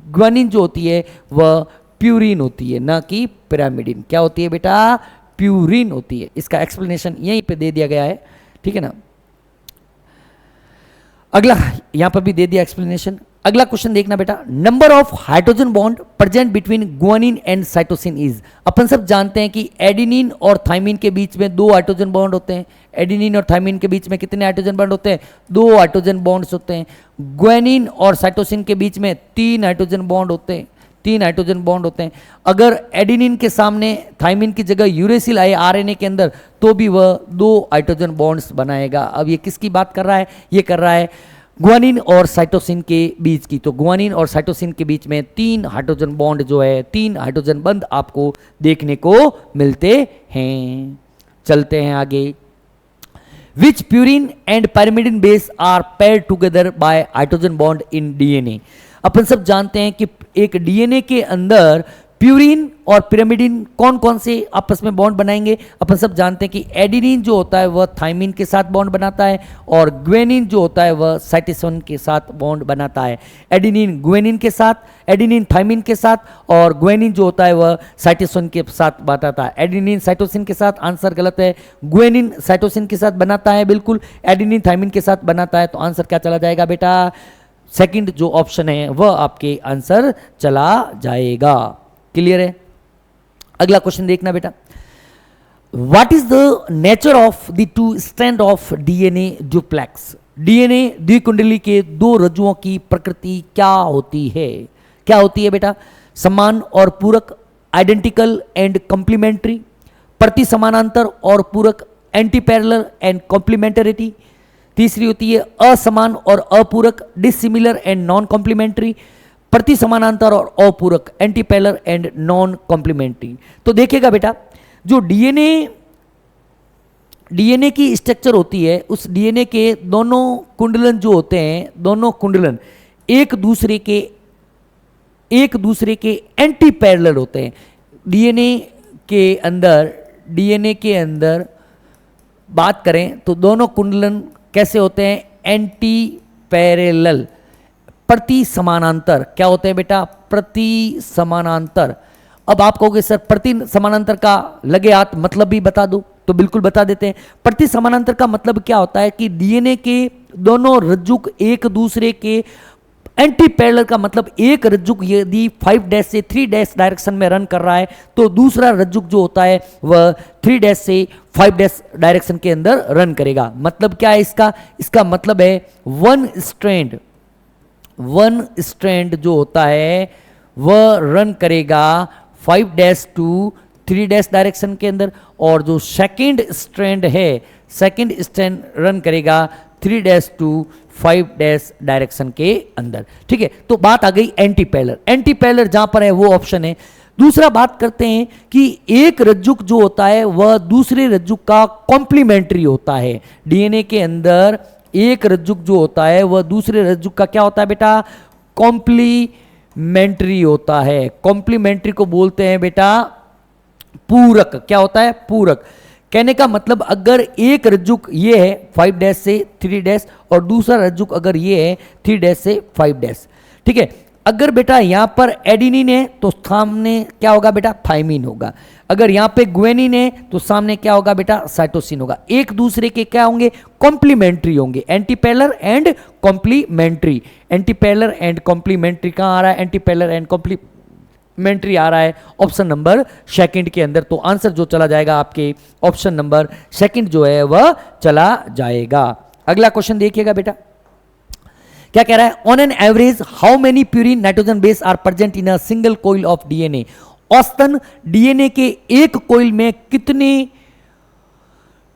[SPEAKER 1] ग्वानिन जो होती है वह प्यूरिन होती है, ना कि पिरामिडिन। क्या होती है बेटा, प्यूरिन होती है। इसका एक्सप्लेनेशन यहीं पे दे दिया गया है, ठीक है ना। अगला यहां पर भी दे दिया एक्सप्लेनेशन। अगला क्वेश्चन देखना बेटा, number of hydrogen bond present between guanine and cytosine is. अपन सब जानते हैं कि एडिनिन और थाइमिन के बीच में दो हाइड्रोजन बॉन्ड होते हैं। एडिनिन और थाइमिन के बीच में कितने हाइड्रोजन बॉन्ड होते हैं, दो हाइड्रोजन बॉन्ड्स होते हैं। ग्वानिन और साइटोसिन के बीच में तीन हाइड्रोजन बॉन्ड होते हैं, तीन हाइड्रोजन बॉन्ड होते हैं। अगर एडिनिन के सामने थाइमिन की जगह यूरेसिल आए आरएनए के अंदर तो भी वह दो हाइड्रोजन बॉन्ड्स बनाएगा। अब ये किसकी बात कर रहा है, ये कर रहा है ग्वानिन और साइटोसिन के बीच की। तो ग्वानिन और साइटोसिन के बीच में तीन हाइड्रोजन बॉन्ड जो है, तीन हाइड्रोजन बंध आपको देखने को मिलते हैं। चलते हैं आगे। Which purine and pyrimidine base are pair together by hydrogen bond in DNA. अपन सब जानते हैं कि एक डीएनए के अंदर प्यूरिन और पिरामिडिन कौन कौन से आपस में बॉन्ड बनाएंगे। अपन सब जानते हैं कि एडिनिन जो होता है वह थाइमिन के साथ बॉन्ड बनाता है और ग्वेनिन जो होता है वह साइटोसिन के साथ बॉन्ड बनाता है। एडिनिन ग्वेनिन के साथ, एडिनिन थाइमिन के साथ और ग्वेनिन जो होता है वह साइटोसिन के साथ बनाता है। एडिनिन साइटोसिन के साथ, आंसर गलत है। ग्वेनिन साइटोसिन के साथ बनाता है, बिल्कुल। एडिनिन थाइमिन के साथ बनाता है, तो आंसर क्या चला जाएगा बेटा, सेकंड जो ऑप्शन है वह आपके आंसर चला जाएगा। क्लियर है। अगला क्वेश्चन देखना बेटा, what is the nature of the two strand of DNA duplex. DNA द्विकुंडली के दो रज्जुओं की प्रकृति क्या होती है, क्या होती है बेटा, समान और पूरक, आइडेंटिकल एंड कॉम्प्लीमेंट्री, प्रति समानांतर और पूरक, एंटी पैरेलल एंड कॉम्प्लीमेंटरिटी। तीसरी होती है असमान और अपूरक, डिसिमिलर एंड नॉन कॉम्प्लीमेंट्री, प्रति समानांतर और अपूरक, anti parallel and non complementary. तो देखिएगा बेटा, जो डीएनए की स्ट्रक्चर होती है, उस डीएनए के दोनों कुंडलन जो होते हैं, दोनों कुंडलन एक दूसरे के एंटी पैरेलल होते हैं। डीएनए के अंदर बात करें तो दोनों कुंडलन कैसे होते हैं, एंटी पैरेलल। प्रति समानांतर क्या होते हैं बेटा? प्रति समानांतर। अब आप कहोगे सर प्रति समानांतर का लगे हाथ मतलब भी बता दो, तो बिल्कुल बता देते हैं। प्रति समानांतर का मतलब क्या होता है कि डीएनए के दोनों रज्जुक एक दूसरे के एंटी पैरेलल का मतलब एक रज्जुक यदि 5' से 3' डायरेक्शन में रन कर रहा है तो दूसरा रज्जुक जो होता है वह 3' से 5' डायरेक्शन के अंदर रन करेगा। मतलब क्या है इसका? इसका मतलब है वन स्ट्रैंड जो होता है वह रन करेगा 5' टू 3' डायरेक्शन के अंदर, और जो सेकंड स्ट्रैंड है सेकंड स्ट्रैंड रन करेगा 3' टू 5' डायरेक्शन के अंदर। ठीक है, तो बात आ गई एंटी पैरेलल। एंटी पैरेलल जहां पर है वो ऑप्शन है। दूसरा बात करते हैं कि एक रज्जुक जो होता है वह दूसरे रज्जुक का कॉम्प्लीमेंट्री होता है। डीएनए के अंदर एक रज्जुक जो होता है वह दूसरे रज्जुक का क्या होता है बेटा? कॉम्प्लीमेंट्री होता है। कॉम्प्लीमेंट्री को बोलते हैं बेटा पूरक। क्या होता है? पूरक। कहने का मतलब अगर एक रज्जुक ये है 5' से 3' और दूसरा रज्जुक अगर ये है 3' से 5', ठीक है, अगर बेटा यहां पर एडिनिन है तो सामने क्या होगा बेटा? थाइमिन होगा। अगर यहां पे ग्वेनिन है तो सामने क्या होगा बेटा? साइटोसिन होगा। एक दूसरे के क्या होंगे? कॉम्प्लीमेंट्री होंगे। एंटीपैरेलल एंड कॉम्प्लीमेंट्री। एंटीपैरेलल एंड कॉम्प्लीमेंट्री कहां आ रहा है? एंटीपैरेलल एंड कॉम्प्लीमेंट्री आ रहा है ऑप्शन नंबर सेकंड के अंदर। तो आंसर जो चला जाएगा आपके ऑप्शन नंबर सेकंड जो है वह चला जाएगा। अगला क्वेश्चन देखिएगा बेटा, क्या कह रहा है? On an average how many purine nitrogen base are present in a single coil of DNA. औसतन डीएनए के एक कोइल में कितने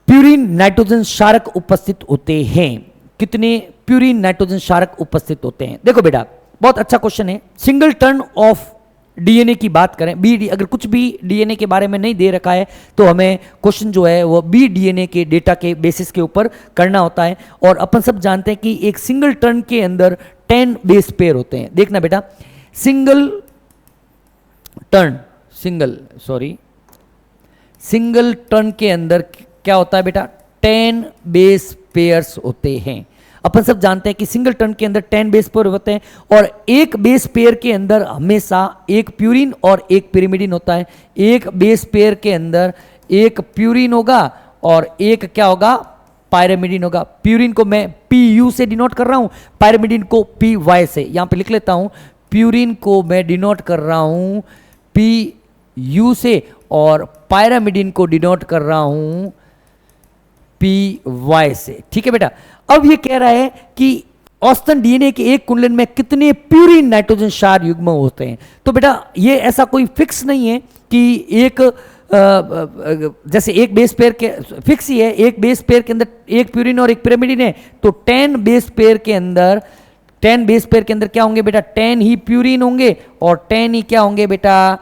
[SPEAKER 1] प्यूरिन नाइट्रोजन क्षारक उपस्थित होते हैं? कितने प्यूरिन नाइट्रोजन क्षारक उपस्थित होते हैं? देखो बेटा बहुत अच्छा क्वेश्चन है। सिंगल टर्न ऑफ डीएनए की बात करें, बी अगर कुछ भी डीएनए के बारे में नहीं दे रखा है तो हमें क्वेश्चन जो है वो बी डीएनए के डेटा के बेसिस के ऊपर करना होता है। और अपन सब जानते हैं कि एक सिंगल टर्न के अंदर 10 बेस पेयर होते हैं। देखना बेटा सिंगल टर्न के अंदर क्या होता है बेटा? 10 बेस पेयर्स होते हैं। अपन सब जानते हैं कि सिंगल टर्न के अंदर 10 बेस पेयर होते हैं और एक बेस पेयर के अंदर हमेशा एक प्यूरिन और एक पिरिमिडिन होता है। एक बेस पेयर के अंदर एक प्यूरिन होगा और एक क्या होगा? पायरिमिडिन होगा। प्यूरिन को मैं PU से डिनोट कर रहा हूं, पायरिमिडिन को PY से। यहां पे लिख लेता हूं, प्यूरिन को मैं डिनोट कर रहा हूं PU से और पायरिमिडिन को डिनोट कर रहा हूं PY से। ठीक है बेटा, अब ये कह रहा है कि औसतन डीएनए के एक कुंडलन में कितने प्यूरिन नाइट्रोजन क्षार युग्म होते हैं। तो बेटा ये ऐसा कोई फिक्स नहीं है कि एक जैसे एक बेस पेयर के फिक्स ही है, एक बेस पेयर के अंदर एक प्यूरिन और एक पिरिमिडिन है तो 10 बेस पेयर के अंदर क्या होंगे बेटा? 10 ही प्यूरिन होंगे और 10 ही क्या होंगे बेटा?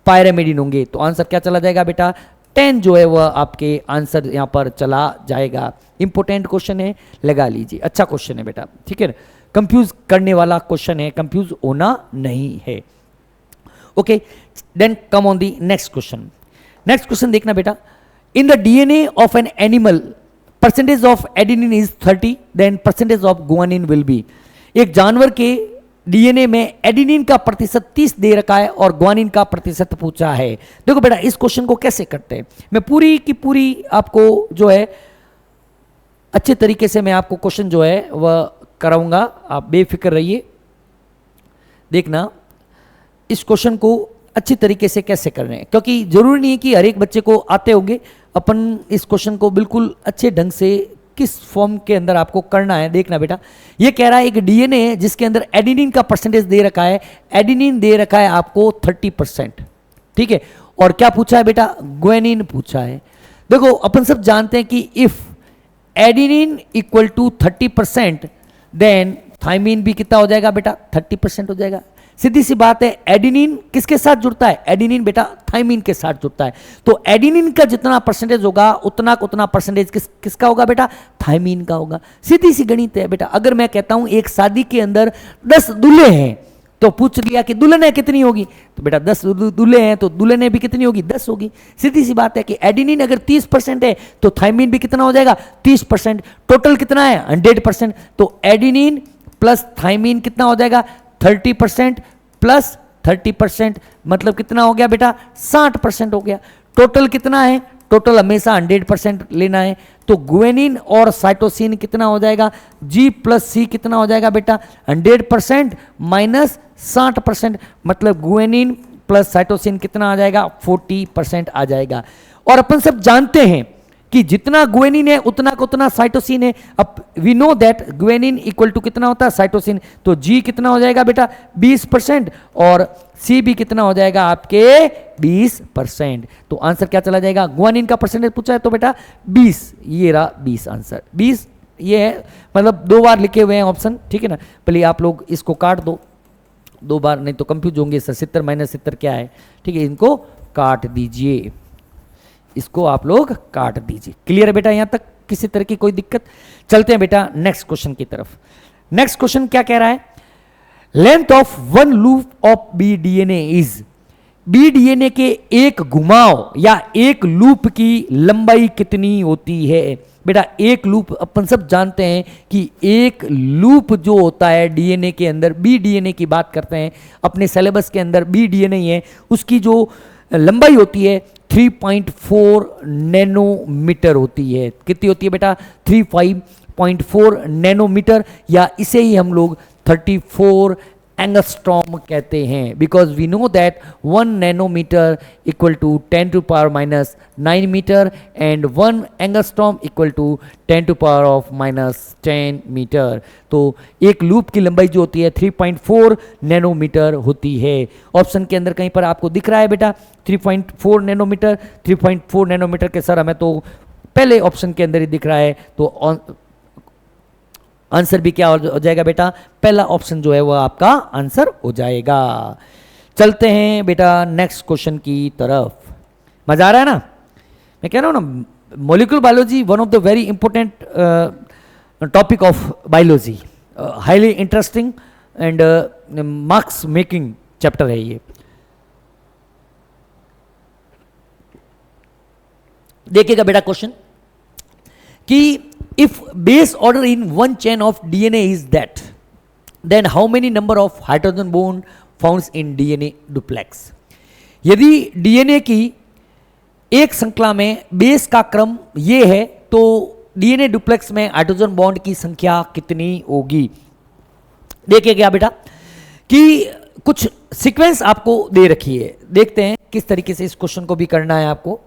[SPEAKER 1] पायरिमिडिन होंगे। तो आंसर क्या चला जाएगा बेटा? 10 जो है वह आपके आंसर यहां पर चला जाएगा। इंपॉर्टेंट क्वेश्चन है, लगा लीजिए। अच्छा क्वेश्चन है बेटा, ठीक है, कंफ्यूज करने वाला क्वेश्चन है, कंफ्यूज होना नहीं है। Okay, then come on the next question. Next question देखना बेटा, in the DNA of an animal percentage of adenine is 30, then percentage of guanine will be. एक जानवर के डीएनए में एडेनिन का प्रतिशत 30 दे रखा है और ग्वानिन का प्रतिशत पूछा है। देखो बेटा इस क्वेश्चन को कैसे करते हैं, मैं पूरी की पूरी आपको जो है अच्छे तरीके से मैं आपको क्वेश्चन जो है वह कराऊंगा, आप बेफिक्र रहिए। देखना इस क्वेश्चन को अच्छी तरीके से कैसे कर रहे हैं, क्योंकि जरूरी नहीं है कि हर एक बच्चे को आते होंगे। अपन इस क्वेश्चन को बिल्कुल अच्छे ढंग से किस फॉर्म के अंदर आपको करना है। देखना बेटा, ये कह रहा है एक डीएनए है जिसके अंदर एडेनिन का परसेंटेज दे रखा है, एडेनिन दे रखा है आपको 30%, ठीक है, और क्या पूछा है बेटा? ग्वानिन पूछा है। देखो अपन सब जानते हैं कि if adenine equal to 30% then thymine भी कितना हो जाएगा बेटा? 30% हो जाएगा। सीधी सी बात है, एडेनिन किसके साथ जुड़ता है? एडेनिन बेटा थाइमिन के साथ जुड़ता है। तो एडेनिन का जितना परसेंटेज होगा उतना परसेंटेज किसका होगा बेटा? थाइमिन का होगा। सीधी सी गणित है बेटा। अगर मैं कहता हूं एक शादी के अंदर 10 दूल्हे हैं तो पूछ लिया कि दुल्हनें कितनी होगी, तो बेटा 10 दूल्हे हैं तो दुल्हनें भी कितनी होगी? 10 होगी। सीधी सी बात है कि एडेनिन अगर 30% है तो थाइमिन भी कितना हो जाएगा? 30%। टोटल कितना है? 100%। तो एडेनिन प्लस थाइमीन कितना हो जाएगा 30% प्लस 30% मतलब कितना हो गया बेटा 60% हो गया। टोटल कितना है, टोटल हमेशा 100% लेना है। तो गुएनिन और साइटोसिन कितना हो जाएगा, G प्लस सी कितना हो जाएगा बेटा 100% माइनस 60%, मतलब गुएनिन प्लस साइटोसिन कितना आ जाएगा 40% आ जाएगा। और अपन सब जानते हैं कि जितना गुएनिन है उतना का उतना साइटोसिन है। अब we know that guanine equal to कितना होता है साइटोसिन, तो G कितना हो जाएगा बेटा 20% और C भी कितना हो जाएगा आपके 20%। तो आंसर क्या चला जाएगा, गुआनिन का परसेंटेज पूछा है तो बेटा 20, ये रहा 20 आंसर 20, ये है मतलब 2 बार लिखे हुए हैं ऑप्शन, ठीक है ना। पहले आप लोग इसको काट दो 2 बार, नहीं तो कंफ्यूज होंगे सर 70 माइनस 70 क्या है, ठीक है। इनको काट दीजिए, इसको आप लोग काट दीजिए। क्लियर है बेटा यहां तक, किसी तरह की कोई दिक्कत। चलते हैं बेटा नेक्स्ट क्वेश्चन की तरफ। नेक्स्ट क्वेश्चन क्या कह रहा है, length of one loop of B DNA is, B DNA के एक घुमाव या एक लूप की लंबाई कितनी होती है। बेटा एक लूप अपन सब जानते हैं कि एक लूप जो होता है डीएनए के अंदर, बी डीएनए की बात करते हैं अपने सिलेबस के अंदर, बी डीएनए है उसकी जो लंबाई होती है 3.4 नैनोमीटर होती है। कितनी होती है बेटा 3.4 नैनोमीटर, या इसे ही हम लोग 34 एंगस्ट्रॉम कहते हैं, because we know that 1 nanometre equal to 10 to power minus 9 metre and 1 angstrom equal to 10 to power of minus 10 metre. तो एक लूप की लंबाई जो होती है 3.4 नैनोमीटर होती है। ऑप्शन के अंदर कहीं पर आपको दिख रहा है बेटा 3.4 नैनोमीटर, 3.4 नैनोमीटर के सर हमें तो पहले ऑप्शन के अंदर ही दिख रहा है, तो आंसर भी क्या हो जाएगा बेटा, पहला ऑप्शन जो है वो आपका आंसर हो जाएगा। चलते हैं बेटा नेक्स्ट क्वेश्चन की तरफ। मजा आ रहा है ना, मैं कह रहा हूं ना, molecular biology one of the very important topic of biology, highly interesting and marks making chapter है ये। देखिएगा बेटा क्वेश्चन कि if base order in one chain of DNA is that, then how many number of hydrogen bond found in DNA duplex। यदि DNA की एक श्रृंखला में बेस का क्रम ये है तो DNA डुप्लेक्स में हाइड्रोजन बॉन्ड की संख्या कितनी होगी। देखिए क्या बेटा कि कुछ सीक्वेंस आपको दे रखी है, देखते हैं किस तरीके से इस क्वेश्चन को भी करना है आपको।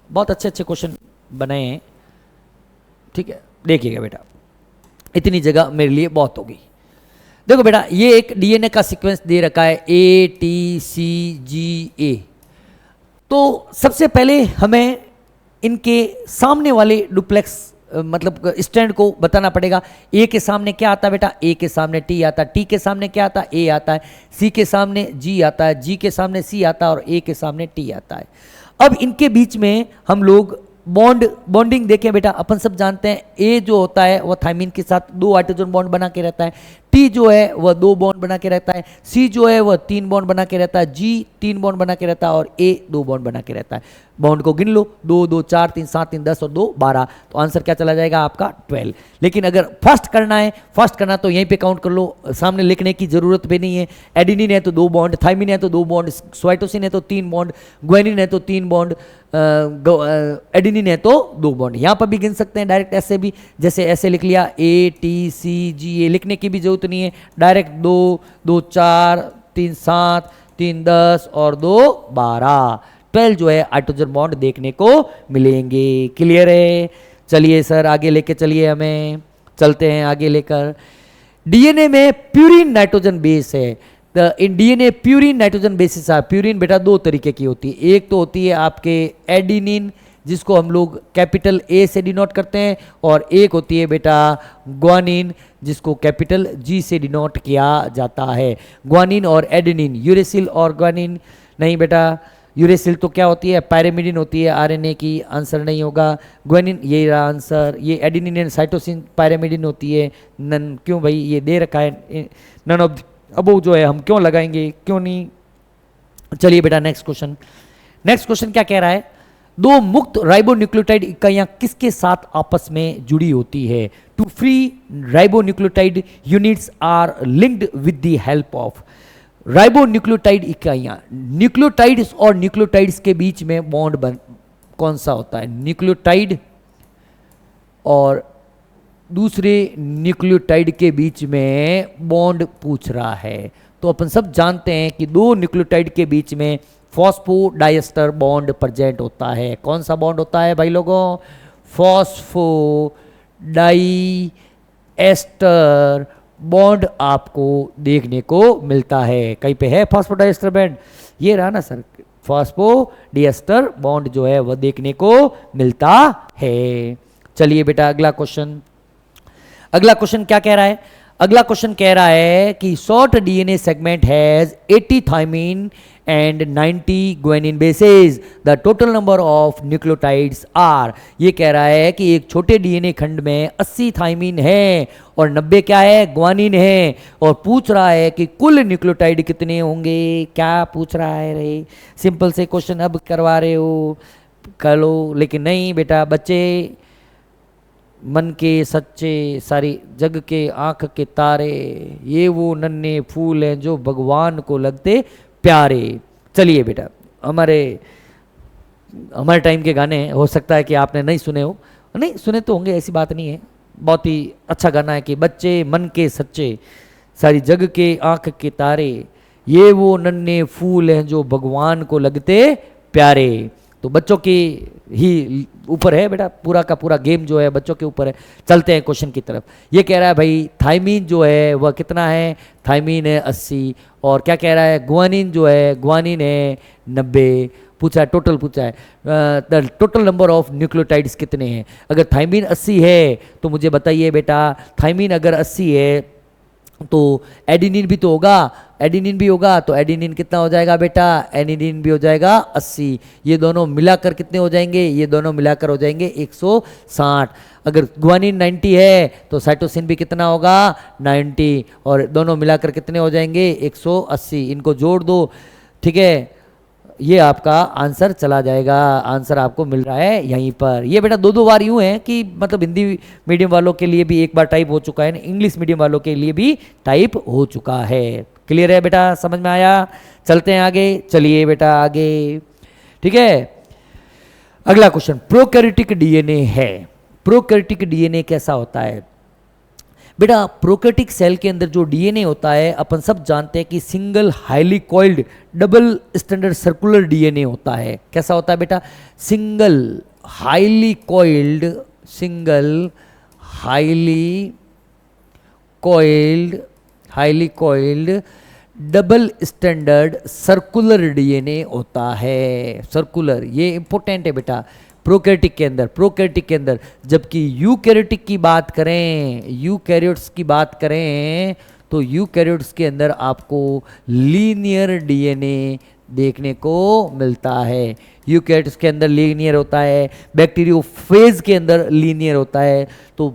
[SPEAKER 1] बहुत अच्छे अच्छे क्वेश्चन बनाए हैं, ठीक है। देखिएगा बेटा, इतनी जगह मेरे लिए बहुत होगी। देखो बेटा ये एक डीएनए का सीक्वेंस दे रखा है ATCGA। तो सबसे पहले हमें इनके सामने वाले डुप्लेक्स मतलब स्टैंड को बताना पड़ेगा। ए के सामने क्या आता है बेटा, ए के सामने टी आता है, टी के सामने क्या आता है, ए आता है, सी के सामने जी आता है, जी के सामने सी आता है और ए के सामने टी आता है। अब इनके बीच में हम लोग बॉन्डिंग देखें बेटा, अपन सब जानते हैं ए जो होता है वह थाइमिन के साथ 2 हाइड्रोजन बॉन्ड बना के रहता है, टी जो है वह 2 बॉन्ड बना के रहता है, सी जो है वह 3 बॉन्ड बना के रहता है, जी 3 बॉन्ड बना के रहता है और ए 2 बॉन्ड बना के रहता है। बॉन्ड को गिन लो, 2 2 4 3 7 3 10 और 2 12, तो आंसर क्या चला जाएगा आपका 12। लेकिन अगर फर्स्ट करना तो यहीं पे काउंट कर लो, सामने लिखने की जरूरत भी नहीं है। एडिनिन है तो 2 बॉन्ड, थाइमिन है तो 2 बॉन्ड, साइटोसिन है तो 3 बॉन्ड, ग्वानिन है तो 3 बॉन्ड, एडिनिन है तो 2 बॉन्ड। यहाँ पर भी गिन सकते हैं डायरेक्ट, ऐसे भी जैसे ऐसे लिख लिया ATCGA, लिखने की भी जरूरत नहीं है, डायरेक्ट 2 2 4 3 7 3 10 और 2 12, 12 जो है हाइड्रोजन बॉन्ड देखने को मिलेंगे। क्लियर है। चलिए सर आगे लेके चलिए, हमें चलते हैं आगे लेकर। डीएनए में प्यूरिन नाइट्रोजन बेस है, इन डीएनए प्यूरिन नाइट्रोजन बेसिस है। प्यूरिन बेटा 2 तरीके की होती है, एक तो होती है आपके एडिनिन जिसको हम लोग कैपिटल ए से डिनोट करते हैं, और एक होती है बेटा ग्वानिन जिसको कैपिटल जी से डिनोट किया जाता है। ग्वानिन और एडेनिन, यूरेसिल और ग्वानिन नहीं बेटा, यूरेसिल तो क्या होती है, पैरामिडिन होती है आरएनए की, आंसर नहीं होगा। ग्वानिन यही रहा आंसर, ये एडेनिन एंड साइटोसिन पैरामिडिन होती है। नन क्यों भाई, ये दे रखा है नन ऑफ अबो जो है हम क्यों लगाएंगे, क्यों नहीं। चलिए बेटा नेक्स्ट क्वेश्चन क्या कह रहा है, दो मुक्त राइबोन्यूक्लियोटाइड इकाइयां किसके साथ आपस में जुड़ी होती है? Two free ribonucleotide units are linked with the help of. Ribonucleotide इकाइयां, न्यूक्लियोटाइड्स और न्यूक्लियोटाइड्स के बीच में बॉन्ड बन कौन सा होता है? न्यूक्लियोटाइड और दूसरे न्यूक्लियोटाइड के बीच में बॉन्ड पूछ रहा है। तो अपन सब जानते हैं कि दो न्यूक्लियोटाइड के बीच में फॉस्फोडाइएस्टर बॉन्ड प्रेजेंट होता है। कौन सा बॉन्ड होता है भाई लोगों? फॉस्फोडाइएस्टर बॉन्ड आपको देखने को मिलता है। कहीं पे है फॉस्फोडाइएस्टर बॉन्ड? ये रहा ना सर, फॉस्फोडाइएस्टर बॉन्ड जो है वह देखने को मिलता है। चलिए बेटा अगला क्वेश्चन। अगला क्वेश्चन क्या कह रहा है? अगला क्वेश्चन कह रहा है कि short DNA segment has 80 thymine and 90 guanine bases, the total number of nucleotides are. ये कह रहा है कि एक छोटे डीएनए खंड में 80 थाइमीन है और 90 क्या है? ग्वानिन है। और पूछ रहा है कि कुल न्यूक्लियोटाइड कितने होंगे। क्या पूछ रहा है रे? सिंपल से क्वेश्चन अब करवा रहे हो, कर लो। लेकिन नहीं बेटा, बच्चे मन के सच्चे, सारी जग के आंख के तारे, ये वो नन्हे फूल हैं जो भगवान को लगते प्यारे। चलिए बेटा, हमारे टाइम के गाने हो सकता है कि आपने नहीं सुने हो, नहीं सुने तो होंगे, ऐसी बात नहीं है। बहुत ही अच्छा गाना है कि बच्चे मन के सच्चे, सारी जग के आंख के तारे, ये वो नन्हे फूल हैं जो भगवान को लगते प्यारे। तो बच्चों की ही ऊपर है बेटा, पूरा का पूरा गेम जो है बच्चों के ऊपर है। चलते हैं क्वेश्चन की तरफ। ये कह रहा है भाई थाइमीन जो है वह कितना है? थाइमीन है 80। और क्या कह रहा है? ग्वानिन जो है, ग्वानिन है 90। पूछा है, टोटल पूछा है, the total number of nucleotides कितने हैं। अगर थाइमीन 80 है तो मुझे बताइए बेटा, थाइमीन अगर 80 है तो एडिनिन भी तो होगा, एडिनिन भी होगा, तो एडिनिन कितना हो जाएगा बेटा? एडिनिन भी हो जाएगा 80। ये दोनों मिलाकर कितने हो जाएंगे? ये दोनों मिलाकर हो जाएंगे 160। अगर ग्वानिन 90 है तो साइटोसिन भी कितना होगा? 90। और दोनों मिलाकर कितने हो जाएंगे? 180। इनको जोड़ दो, ठीक है, ये आपका आंसर चला जाएगा। आंसर आपको मिल रहा है यहीं पर। ये बेटा दो बार यूं है कि मतलब हिंदी मीडियम वालों के लिए भी एक बार टाइप हो चुका है, इंग्लिश मीडियम वालों के लिए भी टाइप हो चुका है। क्लियर है बेटा? समझ में आया? चलते हैं आगे। चलिए बेटा आगे, ठीक है। अगला क्वेश्चन प्रोकैरियोटिक डीएनए है। प्रोकैरियोटिक डीएनए कैसा होता है बेटा? प्रोकैरियोटिक सेल के अंदर जो डीएनए होता है अपन सब जानते हैं कि single highly coiled double standard circular DNA होता है। कैसा होता है बेटा? Single highly coiled, single highly coiled double standard circular DNA होता है। सर्कुलर, ये इंपॉर्टेंट है बेटा प्रोकैरियोटिक के अंदर। जबकि यूकैरियोटिक की बात करें, यूकैरियोट्स की बात करें तो यूकैरियोट्स के अंदर आपको लीनियर डीएनए देखने को मिलता है। यूकैरियोट्स के अंदर लीनियर होता है, बैक्टीरियोफेज के अंदर लीनियर होता है। तो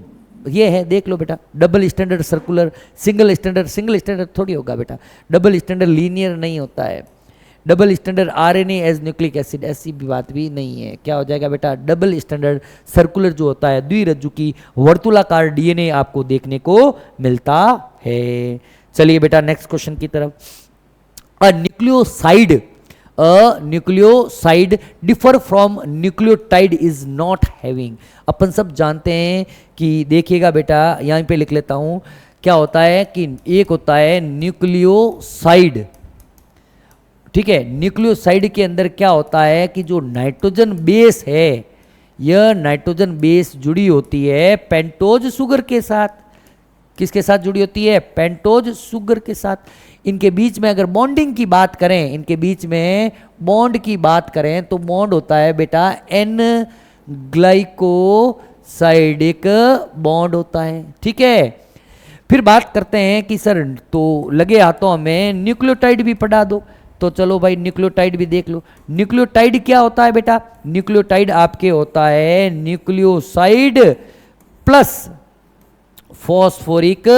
[SPEAKER 1] ये है, देख लो बेटा, double standard circular, single standard थोड़ी होगा बेटा, डबल स्टैंडर्ड लीनियर नहीं होता है। Double standard RNA as nucleic acid, ऐसी भी बात भी नहीं है। क्या हो जाएगा बेटा? डबल स्टैंडर्ड सर्कुलर जो होता है, द्विरज्जु की वर्तुलाकार डीएनए आपको देखने को मिलता है। चलिए बेटा नेक्स्ट क्वेश्चन की तरफ। A nucleoside differ from nucleotide is not having. अपन सब जानते हैं कि देखिएगा बेटा, यहीं पे लिख लेता हूं, क्या होता है कि एक होता है न्यूक्लियोसाइड, ठीक है। न्यूक्लियोसाइड के अंदर क्या होता है कि जो नाइट्रोजन बेस है, यह नाइट्रोजन बेस जुड़ी होती है पेंटोज शुगर के साथ। किसके साथ जुड़ी होती है? पेंटोज शुगर के साथ। इनके बीच में अगर बॉन्डिंग की बात करें, इनके बीच में बॉन्ड की बात करें तो बॉन्ड होता है बेटा एन ग्लाइकोसाइडिक बॉन्ड होता है, ठीक है। फिर बात करते हैं कि सर तो लगे हाथों हमें न्यूक्लियोटाइड भी पढ़ा दो, तो चलो भाई न्यूक्लियोटाइड भी देख लो। न्यूक्लियोटाइड क्या होता है बेटा? न्यूक्लियोटाइड आपके होता है न्यूक्लियोसाइड प्लस फॉस्फोरिक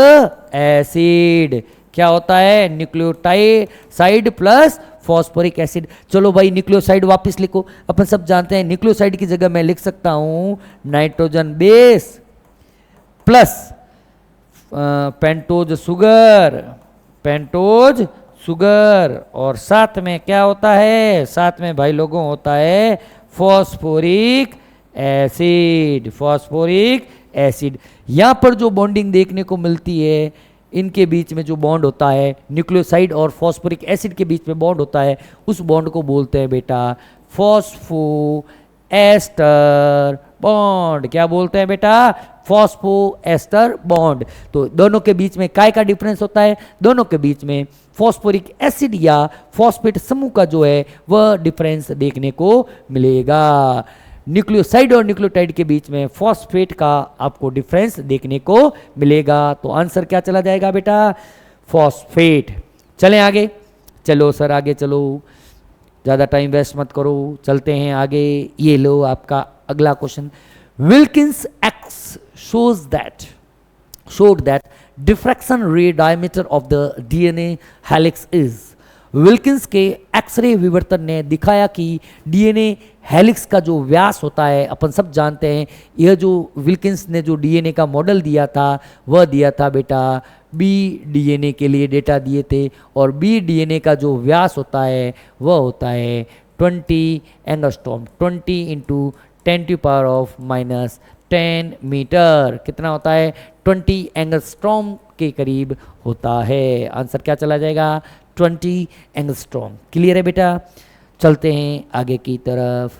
[SPEAKER 1] एसिड। क्या होता है, न्यूक्लियोटाइड प्लस फॉस्फोरिक एसिड। चलो भाई न्यूक्लियोसाइड वापस लिखो, अपन सब जानते हैं न्यूक्लियोसाइड की जगह मैं लिख सकता हूं nitrogen base plus pentose sugar और साथ में क्या होता है, साथ में भाई लोगों होता है फॉस्फोरिक एसिड। यहां पर जो बॉन्डिंग देखने को मिलती है, इनके बीच में जो बॉन्ड होता है, न्यूक्लियोसाइड और फॉस्फोरिक एसिड के बीच में बॉन्ड होता है, उस बॉन्ड को बोलते हैं बेटा फॉस्फो एस्टर बॉन्ड। क्या बोलते हैं बेटा, फॉस्फो एस्टर बॉन्ड। तो दोनों के बीच में काय का डिफरेंस होता है, दोनों के बीच में फॉस्फोरिक एसिड या फॉस्फेट समूह का जो है वह डिफरेंस देखने को मिलेगा। न्यूक्लियोसाइड और न्यूक्लियोटाइड के बीच में फॉस्फेट का आपको डिफरेंस देखने को मिलेगा। तो आंसर क्या चला जाएगा बेटा, फॉस्फेट। चलें आगे, चलो सर आगे चलो, ज़्यादा टाइम वेस्ट मत करो, चलते हैं आगे। ये लो आपका अगला question. Wilkins x showed that diffraction ray diameter of the DNA helix is। Wilkins के एक्सरे विवर्तन ने दिखाया कि डीएनए हेलिक्स का जो व्यास होता है, अपन सब जानते हैं, यह जो विल्किंस ने जो डीएनए का मॉडल दिया था वह दिया था बेटा बी डीएनए के लिए डेटा दिए थे, और बी डीएनए का जो व्यास होता है वह होता है 20 एंगस्ट्रॉम, 20 इंटू 10⁻⁻10 मीटर। कितना होता है, 20 एंगस्ट्रॉम के करीब होता है। आंसर क्या चला जाएगा, 20 एंगस्ट्रॉम। क्लियर है बेटा, चलते हैं आगे की तरफ।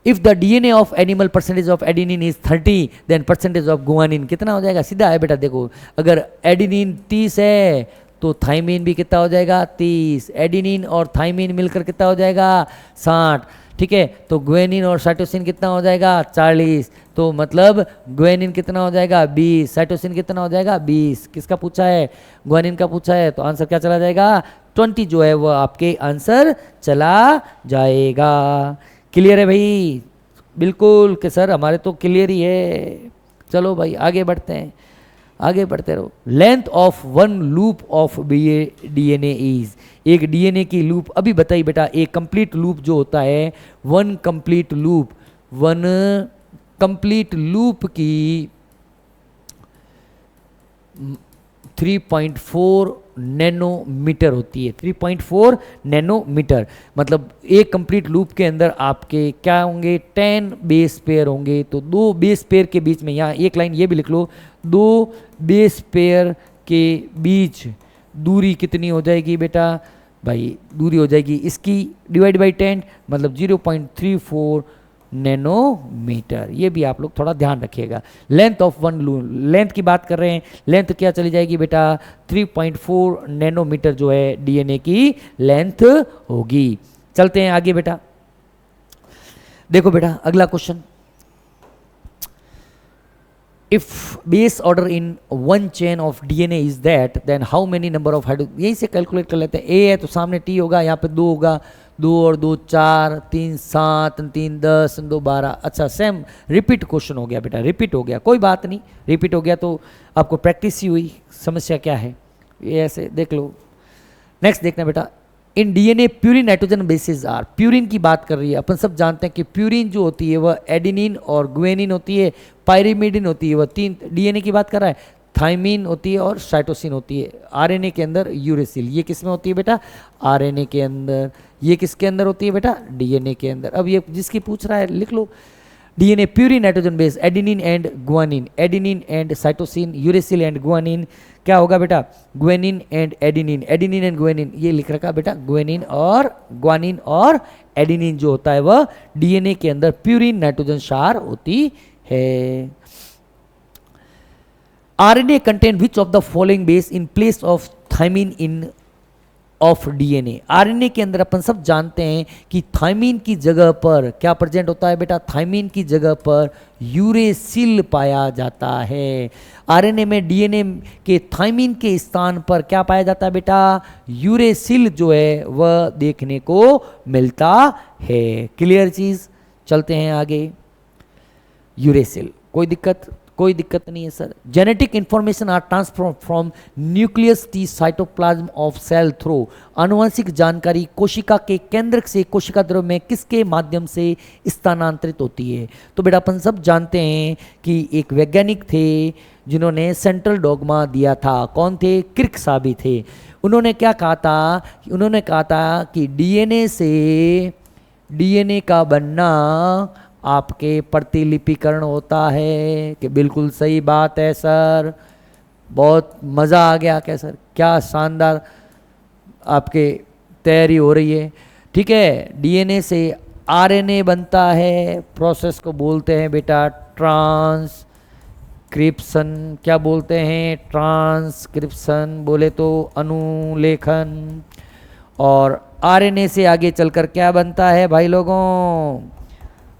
[SPEAKER 1] If the DNA of animal percentage of adenine is 30 then percentage of guanine कितना हो जाएगा, सीधा है बेटा। देखो अगर एडिनिन 30 है तो थाइमिन भी कितना हो जाएगा, 30। एडिनिन और थाइमिन मिलकर कितना हो जाएगा, 60। ठीक है, तो ग्वेनिन और साइटोसिन कितना हो जाएगा, 40। तो मतलब ग्वेनिन कितना हो जाएगा, 20। साइटोसिन कितना हो जाएगा, 20। किसका पूछा है, ग्वेनिन का पूछा है। तो आंसर क्या चला जाएगा, 20 जो है वो आपके आंसर चला जाएगा। क्लियर है भाई, बिल्कुल कि सर हमारे तो क्लियर ही है। चलो भाई आगे बढ़ते हैं, आगे बढ़ते रहो। Length of one loop of DNA is, एक डीएनए की लूप अभी बताइए बेटा। एक कंप्लीट लूप जो होता है, वन कंप्लीट लूप की 3.4 नैनोमीटर होती है। 3.4 नैनोमीटर मतलब एक कंप्लीट लूप के अंदर आपके क्या होंगे, 10 बेस पेयर होंगे। तो 2 बेस पेयर के बीच में, यहाँ एक लाइन ये भी लिख लो, 2 बेस पेयर के बीच दूरी कितनी हो जाएगी बेटा, भाई दूरी हो जाएगी इसकी डिवाइड बाई 10 मतलब 0.34 नैनोमीटर। ये भी आप लोग थोड़ा ध्यान रखिएगा। Length of one loop, length की बात कर रहे हैं, लेंथ क्या चली जाएगी बेटा, 3.4 नैनोमीटर जो है डीएनए की लेंथ होगी। चलते हैं आगे बेटा, देखो बेटा अगला question. If base order in one chain of DNA is that then how many number of hydro, यहीं से कैलकुलेट कर लेते हैं। ए है तो सामने टी होगा, यहाँ पे 2 होगा, 2 और 2 4, 3 7, 3 10, 2 12। अच्छा सेम रिपीट क्वेश्चन हो गया बेटा, रिपीट हो गया, कोई बात नहीं, रिपीट हो गया तो आपको प्रैक्टिस ही हुई। समस्या क्या है ये ऐसे देख लो। नेक्स्ट देखना बेटा, in DNA purine nitrogen bases are, purine की बात कर रही है। अपन सब जानते हैं कि प्यूरिन जो होती है वह एडिनिन और ग्वेनिन होती है, पायरिमिडिन होती है, वह 3। डीएनए की बात कर रहा है, थाइमिन होती है और साइटोसिन होती है। आरएनए के अंदर यूरेसिल, ये किस में होती है बेटा, आरएनए के अंदर। ये किसके अंदर होती है बेटा, डीएनए के अंदर। अब ये जिसकी पूछ रहा है लिख लो, DNA purine nitrogen base, adenine and guanine, adenine and cytosine, uracil and guanine. क्या होगा बेटा, guanine and adenine, adenine and guanine, ये लिख रखा बेटा, ग्वेनिन और ग्वानिन और एडिनिन जो होता है वह डीएनए के अंदर प्यूरिन नाइट्रोजन क्षार होती है। RNA contain which of the following base in place of thymine in of DNA. RNA के अंदर अपन सब जानते हैं कि थाइमिन की जगह पर क्या प्रेजेंट होता है बेटा, थाइमिन की जगह पर यूरेसिल पाया जाता है। आरएनए में डीएनए के थाइमिन के स्थान पर क्या पाया जाता है बेटा, यूरेसिल जो है वह देखने को मिलता है। क्लियर चीज, चलते हैं आगे। यूरेसिल, कोई दिक्कत, कोई दिक्कत नहीं है sir. Genetic information are transfer from nucleus to cytoplasm of cell through, आनुवंशिक जानकारी कोशिका के केंद्रक से कोशिका द्रव्य में किसके माध्यम से स्थानांतरित होती है? तो बेटा अपन सब जानते हैं कि एक वैज्ञानिक थे जिन्होंने सेंट्रल डॉगमा दिया था। कौन थे? क्रिकसाबी थे। उन्होंने क्या कहा था? उन्होंने कहा था कि डीएनए से डीएनए का बनना आपके प्रतिलिपिकरण होता है। कि बिल्कुल सही बात है सर, बहुत मज़ा आ गया क्या सर, क्या शानदार आपके तैयारी हो रही है। ठीक है, डीएनए से आरएनए बनता है, प्रोसेस को बोलते हैं बेटा ट्रांसक्रिप्शन। क्या बोलते हैं? ट्रांसक्रिप्शन। बोले तो अनुलेखन। और आरएनए से आगे चलकर क्या बनता है भाई लोगों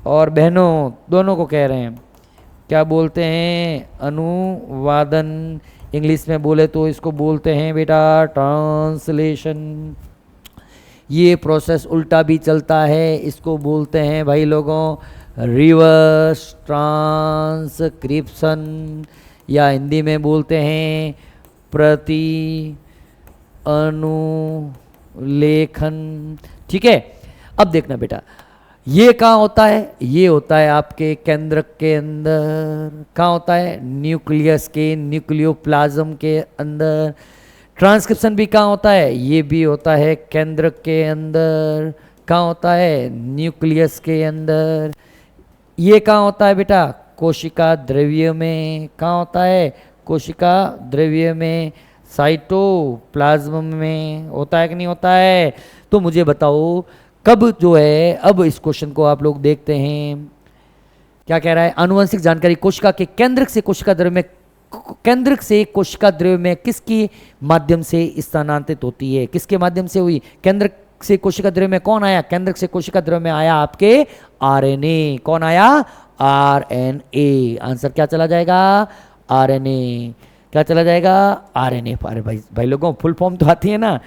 [SPEAKER 1] और बहनों, दोनों को कह रहे हैं, क्या बोलते हैं? अनुवादन। इंग्लिश में बोले तो इसको बोलते हैं बेटा ट्रांसलेशन। ये प्रोसेस उल्टा भी चलता है, इसको बोलते हैं भाई लोगों रिवर्स ट्रांसक्रिप्शन, या हिंदी में बोलते हैं प्रति अनुलेखन। ठीक है, अब देखना बेटा, ये कहाँ होता है? ये होता है आपके केंद्रक के अंदर। कहाँ होता है? न्यूक्लियस के, न्यूक्लियोप्लाज्म के अंदर। ट्रांसक्रिप्शन भी कहाँ होता है? ये भी होता है केंद्रक के अंदर। कहाँ होता है? न्यूक्लियस के अंदर। ये कहाँ होता है बेटा? कोशिका द्रव्य में। कहाँ होता है? कोशिका द्रव्य में, साइटोप्लाज्म में। होता है कि नहीं होता है? तो मुझे बताओ कब जो है, अब इस क्वेश्चन को आप लोग देखते हैं, क्या कह रहा है? आनुवंशिक जानकारी कोशिका के केंद्रक से कोशिका द्रव्य में, केंद्रक से कोशिका द्रव्य में किसके माध्यम से स्थानांतरित होती है? किसके माध्यम से हुई? केंद्रक से कोशिका द्रव्य में कौन आया? केंद्रक से कोशिका द्रव्य में आया आपके आरएनए। कौन आया? आरएनए। आंसर क्या चला जाएगा? आरएनए। क्या चला जाएगा? आरएनए। अरे भाई लोगों, फुल फॉर्म तो आती है ना।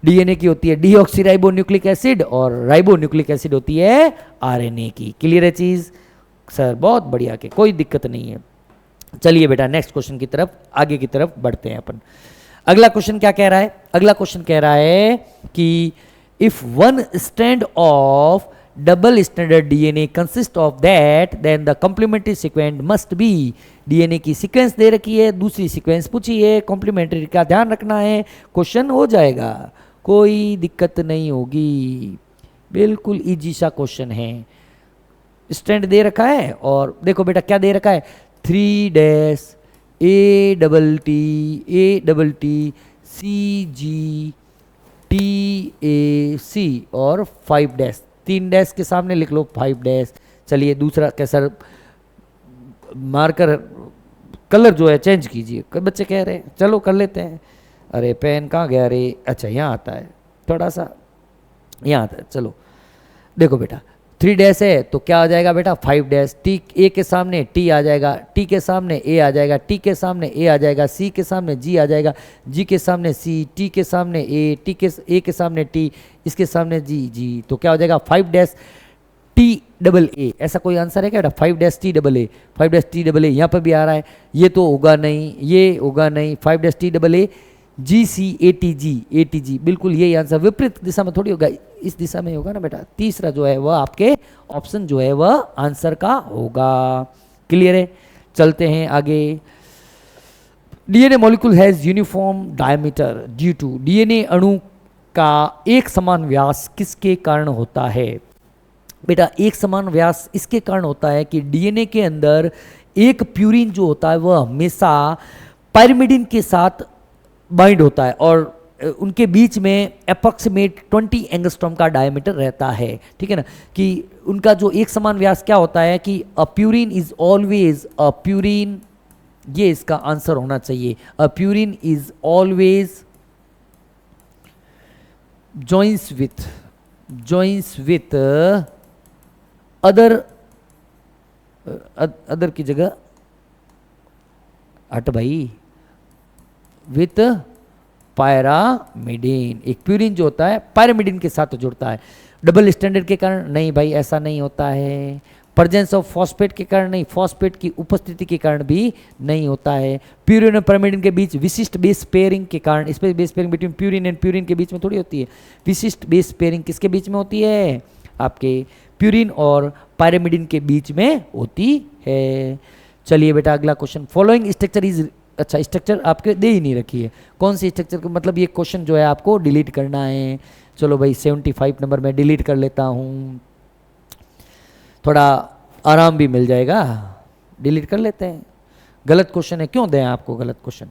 [SPEAKER 1] डीएनए की होती है डीऑक्सी न्यूक्लिक एसिड और राइबो न्यूक्लिक एसिड होती है आरएनए की। क्लियर है चीज सर? बहुत बढ़िया के, कोई दिक्कत नहीं है। चलिए बेटा नेक्स्ट क्वेश्चन की तरफ, आगे की तरफ बढ़ते हैं अपन। अगला क्वेश्चन क्या कह रहा है? अगला क्वेश्चन कह रहा है कि if one strand of double standard DNA consist of that then the complementary sequence must be. DNA की सीक्वेंस दे रखी है, दूसरी सीक्वेंस पूछी है, कॉम्प्लीमेंट्री का ध्यान रखना है, क्वेश्चन हो जाएगा, कोई दिक्कत नहीं होगी। बिल्कुल इजी सा क्वेश्चन है। स्टैंड दे रखा है और देखो बेटा क्या दे रखा है? 3 ATT CGTAC और 5 3 डैश के सामने लिख लो 5 चलिए दूसरा कैसा मार्कर कलर जो है चेंज कीजिए। बच्चे कह रहे हैं चलो कर लेते हैं। अरे पेन कहाँ गया रे? अच्छा यहाँ आता है, थोड़ा सा यहाँ आता है। चलो देखो बेटा 3 है तो क्या आ जाएगा बेटा? 5 टी ए के सामने टी आ जाएगा, टी के सामने ए आ जाएगा, टी के सामने ए आ जाएगा, सी के सामने जी आ जाएगा, जी के सामने सी, टी के सामने ए, टी के ए के सामने टी, इसके सामने जी, जी तो क्या हो जाएगा? 5-T-AA। ऐसा कोई आंसर है क्या बेटा? 5-T-AA, 5-T-AA यहाँ पर भी आ रहा है, ये तो होगा नहीं, ये होगा नहीं। 5-T-AA GCATG बिल्कुल यही आंसर, विपरीत दिशा में थोड़ी होगा, इस दिशा में होगा ना बेटा। तीसरा जो है वह आपके ऑप्शन जो है वह आंसर का होगा। क्लियर है? चलते हैं आगे। DNA molecule has uniform diameter due to. DNA अणु का एक समान व्यास किसके कारण होता है? बेटा एक समान व्यास इसके कारण होता है कि डीएनए के अंदर एक प्यूरिन जो होता है वह हमेशा पायरिमिडिन के साथ बाइंड होता है और उनके बीच में अप्रॉक्सीमेट 20 एंगस्ट्रॉम का डायमीटर रहता है। ठीक है ना, कि उनका जो एक समान व्यास क्या होता है कि a purine is always a purine, ये इसका आंसर होना चाहिए। A purine is always joins with other की जगह हट भाई, विथ पायरामिडिन। एक प्यूरिन जो होता है पायरामिडिन के साथ जुड़ता है। डबल स्टैंडर्ड के कारण नहीं भाई, ऐसा नहीं होता है। प्रेजेंस ऑफ फॉस्फेट के कारण नहीं, फॉस्फेट की उपस्थिति के कारण भी नहीं होता है। प्यूरिन और pyrimidine के बीच विशिष्ट बेस पेयरिंग के कारण, इस base pairing between purine and purine के बीच में थोड़ी होती है, विशिष्ट बेस पेयरिंग किसके बीच में होती है, आपके प्यूरिन और pyrimidine के बीच में होती है। चलिए बेटा अगला क्वेश्चन, फॉलोइंग स्ट्रक्चर इज, अच्छा स्ट्रक्चर आपके दे ही नहीं रखी है, कौन सी स्ट्रक्चर को, मतलब ये क्वेश्चन जो है आपको डिलीट करना है। चलो भाई 75 नंबर में डिलीट कर लेता हूँ, थोड़ा आराम भी मिल जाएगा, डिलीट कर लेते हैं। गलत क्वेश्चन है, क्यों दें आपको गलत क्वेश्चन,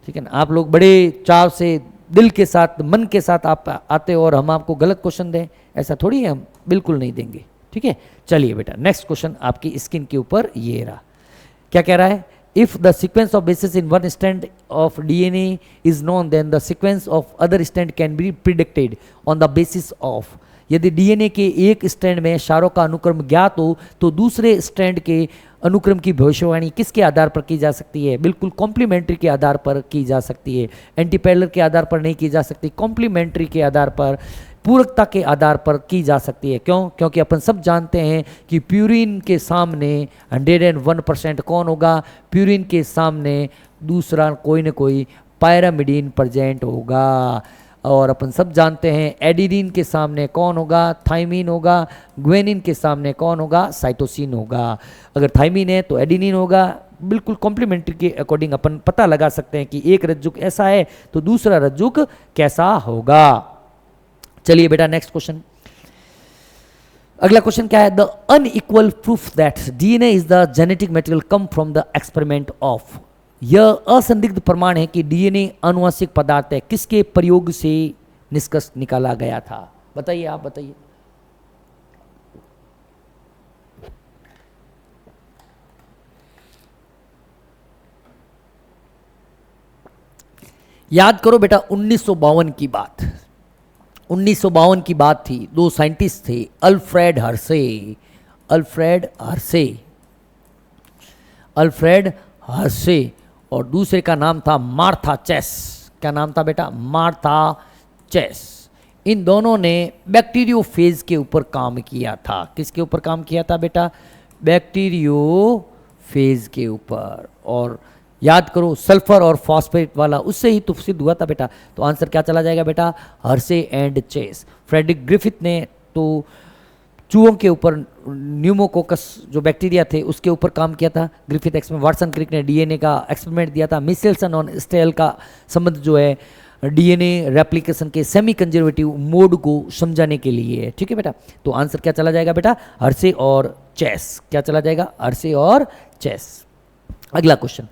[SPEAKER 1] ठीक है ना। आप लोग बड़े चाव से, दिल के साथ, मन के साथ आप आते हो और हम आपको गलत क्वेश्चन दें, ऐसा थोड़ी है, हम बिल्कुल नहीं देंगे, ठीक है। चलिए बेटा नेक्स्ट क्वेश्चन आपकी स्क्रीन के ऊपर ये रहा, क्या कह रहा है, if the sequence of bases in one strand of DNA is known, then the sequence of other strand can be predicted on the basis of, यदि डीएनए के एक स्ट्रैंड में क्षारों का अनुक्रम ज्ञात हो तो दूसरे स्ट्रैंड के अनुक्रम की भविष्यवाणी किसके आधार पर की जा सकती है, बिल्कुल कॉम्प्लीमेंट्री के आधार पर की जा सकती है, एंटीपैरेलल के आधार पर नहीं की जा सकती, कॉम्प्लीमेंट्री के आधार पर, पूरकता के आधार पर की जा सकती है। क्यों, क्योंकि अपन सब जानते हैं कि प्यूरिन के सामने 101% कौन होगा, प्यूरिन के सामने दूसरा कोई ना कोई pyrimidine प्रेजेंट होगा, और अपन सब जानते हैं एडिनिन के सामने कौन होगा, थाइमिन होगा, ग्वेनिन के सामने कौन होगा, साइटोसिन होगा। अगर थाइमिन है तो एडिनिन होगा, बिल्कुल कॉम्प्लीमेंट्री के अकॉर्डिंग अपन पता लगा सकते हैं कि एक रज्जुक ऐसा है तो दूसरा रज्जुक कैसा होगा। चलिए बेटा नेक्स्ट क्वेश्चन, अगला क्वेश्चन क्या है, the unequal proof that DNA is the genetic material come from the experiment of, यह असंदिग्ध प्रमाण है कि डीएनए अनुवांशिक पदार्थ है, किसके प्रयोग से निष्कर्ष निकाला गया था, बताइए, आप बताइए। याद करो बेटा 1952 की बात, 1952 की बात थी, दो साइंटिस्ट थे, अल्फ्रेड हर्शे और दूसरे का नाम था मार्था चेस। क्या नाम था बेटा, मार्था चेस। इन दोनों ने बैक्टीरियोफेज के ऊपर काम किया था, किसके ऊपर काम किया था बेटा, बैक्टीरियोफेज के ऊपर। और याद करो सल्फर और फॉस्फेट वाला उससे ही तो सिद्ध हुआ था बेटा, तो आंसर क्या चला जाएगा बेटा, Hershey and Chase. Frederick Griffith ने तो चूहों के ऊपर न्यूमोकोकस जो बैक्टीरिया थे उसके ऊपर काम किया था, ग्रिफिथ एक्सपेरिमेंट। वाटसन क्रिक ने डीएनए का एक्सपेरिमेंट दिया था। मिचेल्सन और स्टेल का संबंध जो है डीएनए रेप्लिकेशन के सेमी कंजर्वेटिव मोड को समझाने के लिए है, ठीक है बेटा। तो आंसर क्या चला जाएगा बेटा, हर्शे और चेस। क्या चला जाएगा, हर्शे और चेस। अगला question,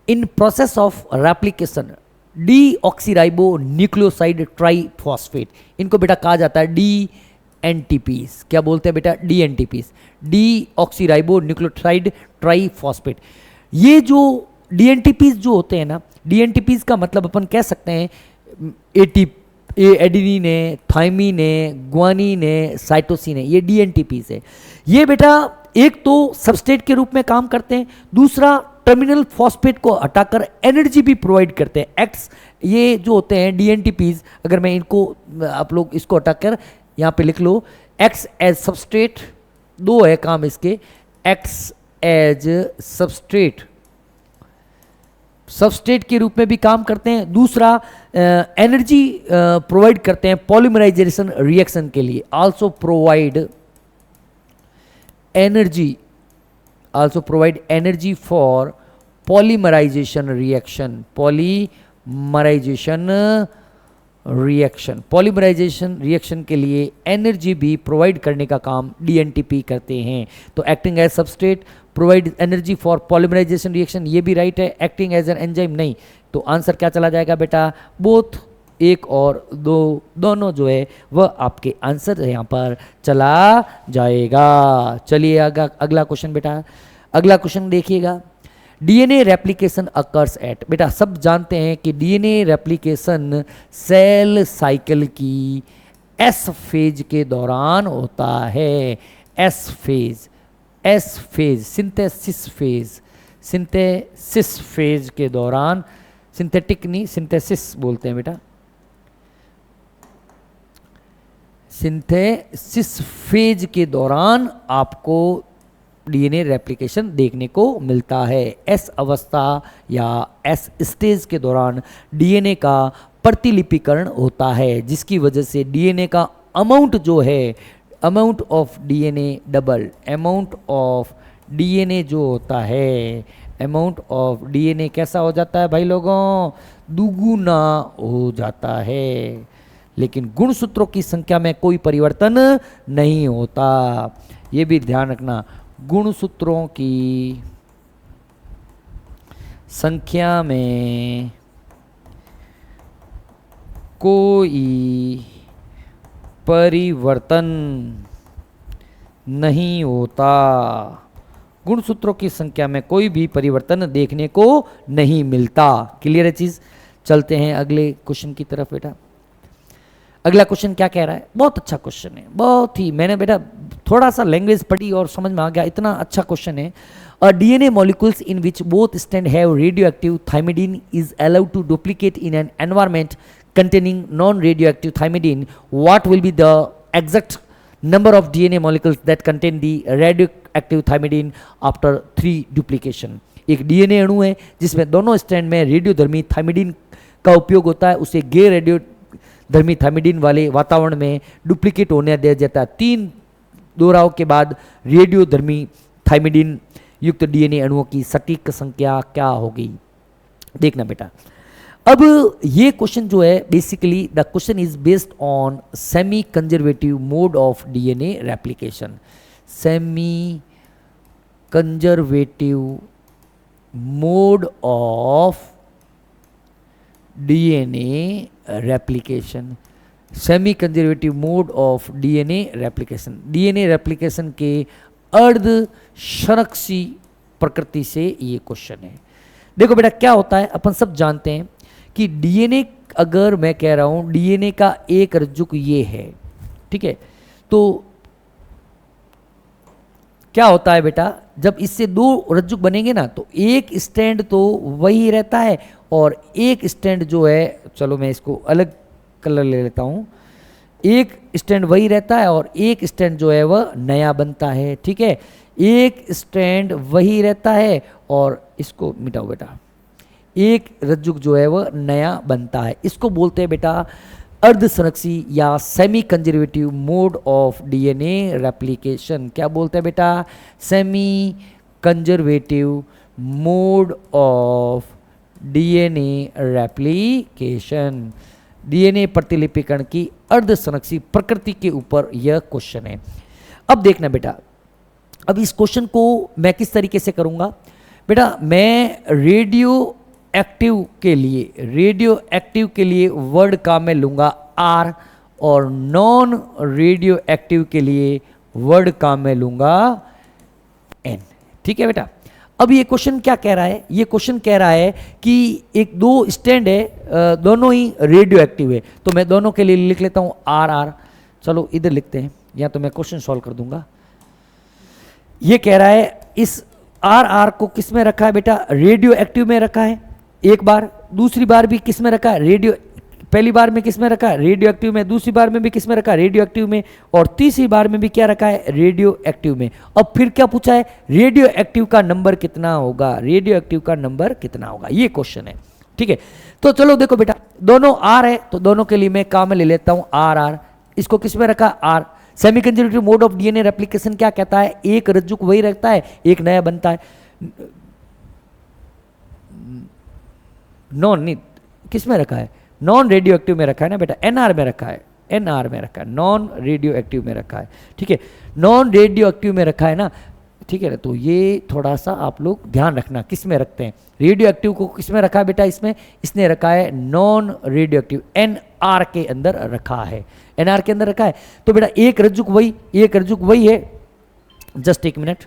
[SPEAKER 1] in process of replication deoxyribo nucleoside triphosphate, इनको बेटा कहा जाता है डीएनटीपीज। क्या बोलते हैं बेटा, डीएनटीपीज, डीऑक्सीराइबो न्यूक्लियोसाइड ट्राइफॉस्फेट। ये जो डीएनटीपीज जो होते हैं ना, डीएनटीपीज का मतलब अपन कह सकते हैं एडिनिन है, थाइमिन है, ग्वानिन है, साइटोसिन है, ये डीएनटीपीज है। ये बेटा एक तो सबस्ट्रेट के रूप में काम करते हैं, दूसरा टर्मिनल फॉस्फेट को हटाकर एनर्जी भी प्रोवाइड करते हैं। एक्स ये जो होते हैं डीएनटीपीज, अगर मैं इनको, आप लोग इसको हटाकर यहाँ पे लिख लो, एक्स एज सबस्ट्रेट, दो है काम इसके, एक्स एज सबस्ट्रेट, सबस्ट्रेट के रूप में भी काम करते हैं, दूसरा एनर्जी प्रोवाइड करते हैं पॉलीमराइजेशन रिएक्शन के लिए, also provide energy, also provide energy for polymerization reaction, polymerization reaction के लिए एनर्जी भी प्रोवाइड करने का काम डीएनटीपी करते हैं। तो acting as substrate, provide energy for polymerisation reaction, ये भी राइट है। एक्टिंग एज एन एंजाइम नहीं, तो आंसर क्या चला जाएगा बेटा, बोथ, एक और दो, दोनों जो है वह आपके आंसर यहाँ पर चला जाएगा। चलिए अगला क्वेश्चन बेटा, अगला क्वेश्चन देखिएगा, डीएनए रेप्लिकेशन अकर्स एट, बेटा सब जानते हैं कि डीएनए रेप्लिकेशन सेल साइकिल की एस फेज के दौरान होता है। एस फेज सिंथेसिस फेज के दौरान, सिंथेटिक नहीं सिंथेसिस बोलते हैं बेटा, सिंथेसिस फेज के दौरान आपको डीएनए रेप्लिकेशन देखने को मिलता है। एस अवस्था या एस स्टेज के दौरान डीएनए का प्रतिलिपिकरण होता है, जिसकी वजह से डीएनए का अमाउंट जो है, amount of DNA double, amount of DNA जो होता है, अमाउंट ऑफ डीएनए कैसा हो जाता है भाई लोगों, दुगुना हो जाता है। लेकिन गुणसूत्रों की संख्या में कोई परिवर्तन नहीं होता, ये भी ध्यान रखना। गुणसूत्रों की संख्या में कोई परिवर्तन नहीं होता, गुणसूत्रों की संख्या में कोई भी परिवर्तन देखने को नहीं मिलता। क्लियर है चीज? चलते हैं अगले क्वेश्चन की तरफ बेटा। अगला क्वेश्चन क्या कह रहा है? बहुत अच्छा क्वेश्चन है, बहुत ही, मैंने बेटा थोड़ा सा लैंग्वेज पढ़ी और समझ में आ गया, इतना अच्छा क्वेश्चन है। A DNA molecules in which both strand have radioactive thymidine is allowed to duplicate in an environment containing non-radioactive thymidine. What will be the exact number of DNA molecules that contain the radioactive thymidine after 3 duplication? एक DNA अणु है जिसमें दोनों strand में रेडियोधर्मी thymidine का उपयोग होता है, उसे गैर रेडियोधर्मी थाइमिडीन वाले वातावरण में डुप्लीकेट होने दिया जाता है। 3 दोहराव के बाद रेडियोधर्मी थाइमिडीन युक्त डीएनए अणुओं की सटीक संख्या क्या होगी? देखना बेटा, अब ये क्वेश्चन जो है basically the question is based on semi conservative mode of DNA replication. Semi conservative mode of DNA replication, semi conservative mode of DNA replication, DNA replication के अर्ध संरक्षी प्रकृति से ये क्वेश्चन है। देखो बेटा क्या होता है, अपन सब जानते हैं कि डीएनए, अगर मैं कह रहा हूं डीएनए का एक रज्जुक ये है, ठीक है, तो क्या होता है बेटा, जब इससे 2 रज्जुक बनेंगे ना तो एक स्टैंड तो वही रहता है और एक स्टैंड जो है, चलो मैं इसको अलग कलर ले लेता हूं, एक स्टैंड वही रहता है और एक स्टैंड जो है वह नया बनता है, ठीक है। एक स्टैंड वही रहता है और इसको मिटाओ बेटा, एक रज्जुक जो है वह नया बनता है। इसको बोलते हैं बेटा अर्ध संरक्षी या semi conservative mode of DNA replication. क्या बोलते हैं बेटा? Semi conservative mode of DNA replication, DNA प्रतिलिपिकरण की अर्ध संरक्षी प्रकृति के ऊपर यह क्वेश्चन है। अब देखना बेटा, अब इस क्वेश्चन को मैं किस तरीके से करूंगा बेटा, मैं रेडियो एक्टिव के लिए वर्ड का मैं लूंगा आर और नॉन रेडियो एक्टिव के लिए वर्ड का मैं लूंगा एन, ठीक है बेटा। अब ये क्वेश्चन क्या कह रहा है? ये क्वेश्चन कह रहा है कि एक 2 स्टैंड है, दोनों ही रेडियो एक्टिव है, तो मैं दोनों के लिए लिख लेता हूं आर आर। चलो इधर लिखते हैं, या तो मैं क्वेश्चन सॉल्व कर दूंगा। ये कह रहा है इस आर आर को किस में रखा है बेटा? रेडियो एक्टिव में रखा है एक बार, दूसरी बार भी किस में रखा है? रेडियो, पहली बार में किस में रखा है? रेडियो एक्टिव में, दूसरी बार में भी किस में रखा है? रेडियो एक्टिव में, और तीसरी बार में भी क्या रखा है? रेडियो एक्टिव में। अब फिर क्या पूछा है? रेडियो एक्टिव का नंबर कितना होगा? रेडियो एक्टिव का नंबर कितना होगा, ये क्वेश्चन है, ठीक है। तो चलो देखो बेटा, दोनों आर है तो दोनों के लिए मैं काम ले लेता हूं आर आर। इसको किस में रखा? R. Semi conservative mode of DNA replication क्या कहता है? एक रज्जुक वही रहता है, एक नया बनता है। नॉन नहीं, किस में रखा है? नॉन रेडियो एक्टिव में रखा है ना बेटा, एनआर में रखा है, एनआर में रखा है, नॉन रेडियो एक्टिव में रखा है, ठीक है, नॉन रेडियो एक्टिव में रखा है ना, ठीक है ना। तो ये थोड़ा सा आप लोग ध्यान रखना किस में रखते हैं। रेडियो एक्टिव को किस में रखा है बेटा? इसमें इसने रखा है नॉन रेडियो एक्टिव, एनआर के अंदर रखा है, एनआर के अंदर रखा है। तो बेटा एक रज्जुक वही है। जस्ट एक मिनट,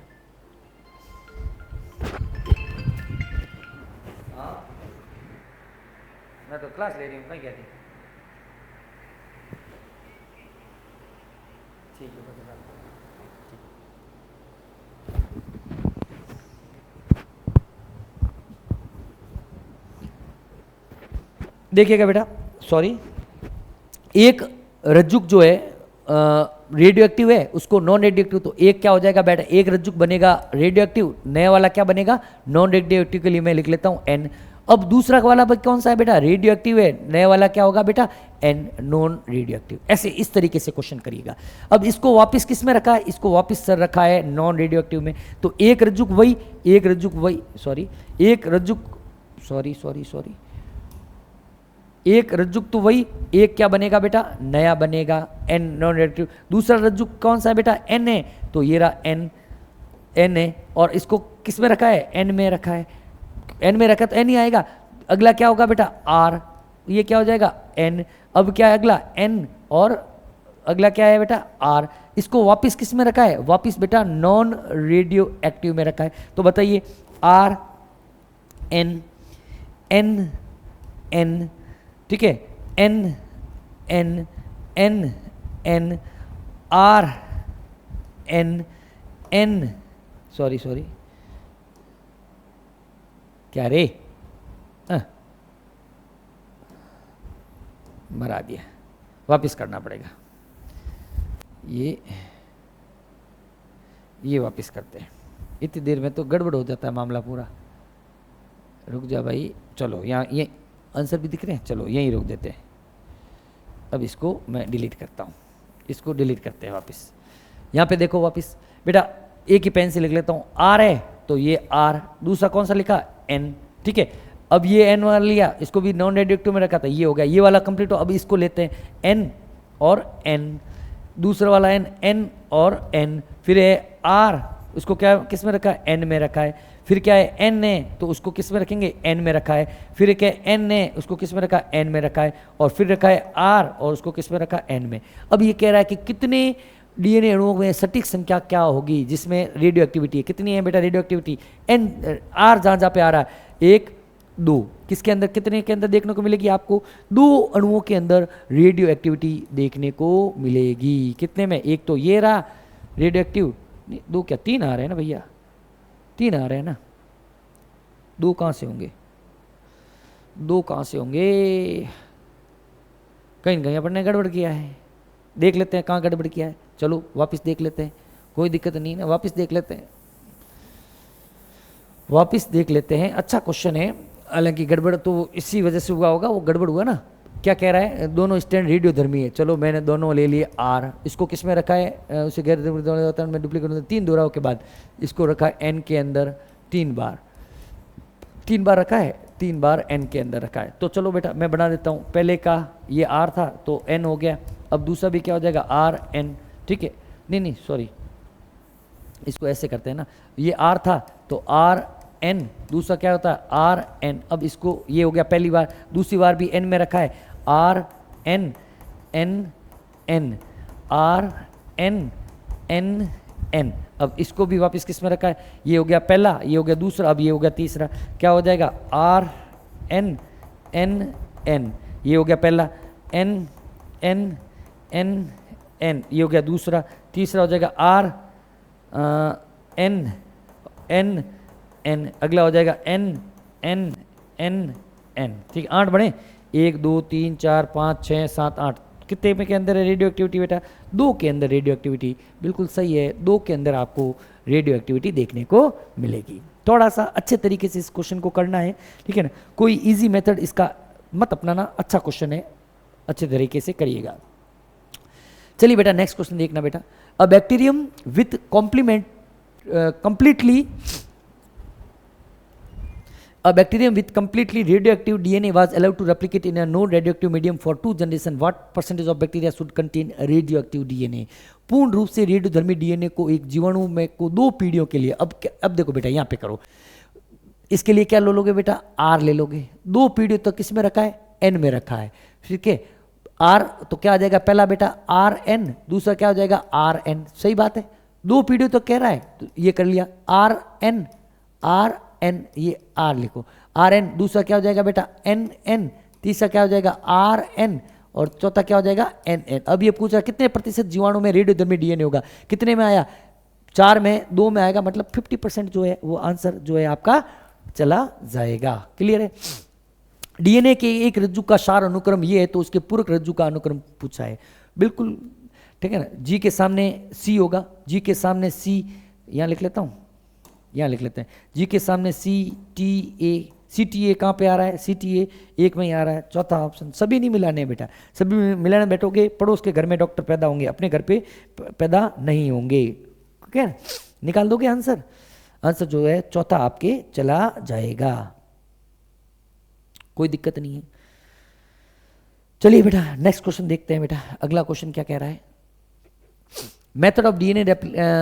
[SPEAKER 1] मैं तो क्लास ले रही हूँ, कहीं क्या थी, ठीक है। देखिएगा बेटा, सॉरी, एक रज्जुक जो है रेडियो एक्टिव है उसको नॉन रेडियो एक्टिव, तो एक क्या हो जाएगा बेटा, एक रज्जुक बनेगा रेडियो एक्टिव, नया वाला क्या बनेगा नॉन रेडियो एक्टिव, के लिए मैं लिख लेता हूं एन। अब दूसरा वाला कौन सा है बेटा, रेडियो एक्टिव है, नया वाला क्या होगा बेटा एन नॉन रेडियो एक्टिव। ऐसे इस तरीके से क्वेश्चन करिएगा। अब इसको वापस किस में रखा है, इसको वापस सर रखा है नॉन रेडियो एक्टिव में, तो एक रज्जुक वही, एक रज्जुक वही, सॉरी एक रज्जुक, सॉरी सॉरी सॉरी एक रज्जुक तो वही, एक क्या बनेगा बेटा नया बनेगा एन नॉन रेडियो। दूसरा रज्जुक कौन सा है बेटा एन है, तो ये रहा एन, एन है, और इसको किस में रखा है एन में रखा है, एन में रखा तो एन ही आएगा। अगला क्या होगा बेटा आर, ये क्या हो जाएगा एन, अब क्या है अगला एन, और अगला क्या है बेटा आर। इसको वापस किस में रखा है, वापस बेटा नॉन रेडियो एक्टिव में रखा है। तो बताइए आर एन एन एन, ठीक है N N N N R N N, sorry sorry क्या रे, मरा दिया, वापस करना पड़ेगा, ये वापस करते हैं, इतनी देर में तो गड़बड़ हो जाता है मामला पूरा। रुक जा भाई, चलो यहाँ ये आंसर भी दिख रहे हैं, चलो यहीं रोक देते हैं। अब इसको मैं डिलीट करता हूँ, इसको डिलीट करते हैं वापस। यहाँ पे देखो वापस बेटा एक ही पेन से लिख लेता हूँ, आर है तो ये आर, दूसरा कौन सा लिखा एन, ठीक है। अब ये एन वाला लिया, इसको भी नॉन रेडियो एक्टिव में रखा था, ये हो गया, ये वाला कंप्लीट हो। अब इसको लेते हैं एन और एन, दूसरा वाला एन, एन और एन, फिर है आर, उसको क्या किस में रखा है एन में रखा है, फिर क्या है एन है तो उसको किस में रखेंगे एन में रखा है, फिर क्या है एन है उसको किस में रखा है एन में रखा है, और फिर रखा है आर और उसको किस में रखा है एन में। अब ये कह रहा है कि कितने डीएनए अणुओं में सटीक संख्या क्या होगी जिसमें रेडियो एक्टिविटी है, कितनी है बेटा रेडियो एक्टिविटी एन, आर जहाँ जहाँ पे आ रहा है एक दो, किसके अंदर कितने के अंदर देखने को मिलेगी आपको, दो अणुओं के अंदर रेडियो एक्टिविटी देखने को मिलेगी। कितने में, एक तो ये रहा रेडियो एक्टिव, दो क्या तीन आ रहे हैं ना भैया, तीन आ रहे हैं ना, दो कहाँ से होंगे, दो कहाँ से होंगे, कहीं न कहीं अपन ने गड़बड़ किया है, देख लेते हैं कहाँ गड़बड़ किया है। चलो वापस देख लेते हैं, कोई दिक्कत नहीं है, वापस देख लेते हैं, वापस देख लेते हैं। अच्छा क्वेश्चन है, हालांकि गड़बड़ तो इसी वजह से हुआ होगा, वो गड़बड़ हुआ ना। क्या कह रहा है, दोनों स्टैंड रेडियो धर्मी है, चलो मैंने दोनों ले लिए आर, इसको किस में रखा है, उसे गैर होता है मैं डुप्लीकेट तीन दोहराव के बाद इसको रखा है एन के अंदर तीन बार रखा है, तीन बार एन के अंदर रखा है। तो चलो बेटा मैं बना देता हूँ, पहले का ये आर था तो एन हो गया, अब दूसरा भी क्या हो जाएगा आर एन, ठीक है, नहीं सॉरी इसको ऐसे करते हैं ना, ये आर था तो आर एन, दूसरा क्या होता है आर एन। अब इसको ये हो गया पहली बार, दूसरी बार भी एन में रखा है R N N N R N N N. अब इसको भी वापस किस में रखा है, ये हो गया पहला, ये हो गया दूसरा, अब ये हो गया तीसरा, क्या हो जाएगा आर एन एन एन, ये हो गया पहला एन एन एन एन, ये हो गया दूसरा, तीसरा हो जाएगा आर एन एन एन, अगला हो जाएगा एन एन एन एन, ठीक, 8 बने, 1 2 3 4 5 6 7 8, कितने में के अंदर है रेडियो एक्टिविटी बेटा, 2 के अंदर रेडियो एक्टिविटी, बिल्कुल सही है, 2 के अंदर आपको रेडियो एक्टिविटी देखने को मिलेगी। थोड़ा सा अच्छे तरीके से इस क्वेश्चन को करना है, ठीक है ना, कोई इजी मेथड इसका मत अपनाना, अच्छा क्वेश्चन है, अच्छे तरीके से करिएगा। चलिए बेटा नेक्स्ट क्वेश्चन देखना बेटा, अ bacterium with completely radioactive DNA was allowed to replicate in a non-radioactive medium for 2 generations. What percentage of bacteria should contain radioactive DNA? पूर्ण रूप से रेडियोधर्मी डीएनए को एक जीवाणु में को 2 पीढ़ियों के लिए, अब देखो बेटा यहाँ पे करो, इसके लिए क्या ले लोगे बेटा आर ले लोगे, 2 पीढ़ियों तक किस में रखा है एन में रखा है, ठीक है, आर तो क्या आ जाएगा पहला बेटा आर एन, दूसरा क्या हो जाएगा आर एन, सही बात है, 2 पीढ़ियों तक कह रहा है तो ये कर लिया आर एन, ये आर लिखो आर एन, दूसरा क्या हो जाएगा बेटा एन एन, तीसरा क्या हो जाएगा आर एन, और चौथा क्या हो जाएगा एन एन। अब ये पूछ रहा कितने प्रतिशत जीवाणु में रेडियोधर्मी डीएनए होगा, कितने में आया 4 में 2 में आएगा, मतलब 50% जो है वो आंसर जो है आपका चला जाएगा। क्लियर है, डीएनए के एक रज्जु का सार अनुक्रम ये है तो उसके पूरक रज्जु का अनुक्रम पूछा है, बिल्कुल ठीक है ना, जी के सामने सी होगा, जी के सामने सी, यहाँ लिख लेता हूँ, यहाँ लिख लेते हैं, जी के सामने सी टी ए कहाँ पे आ रहा है, सी टी ए एक में ही आ रहा है, चौथा ऑप्शन। सभी नहीं मिलाने बेटा, सभी मिलाने बैठोगे पड़ोस के घर में डॉक्टर पैदा होंगे, अपने घर पे पैदा नहीं होंगे, ठीक है। निकाल दोगे आंसर, आंसर जो है चौथा आपके चला जाएगा, कोई दिक्कत नहीं है। चलिए बेटा नेक्स्ट क्वेश्चन देखते हैं बेटा, अगला क्वेश्चन क्या कह रहा है। Method of DNA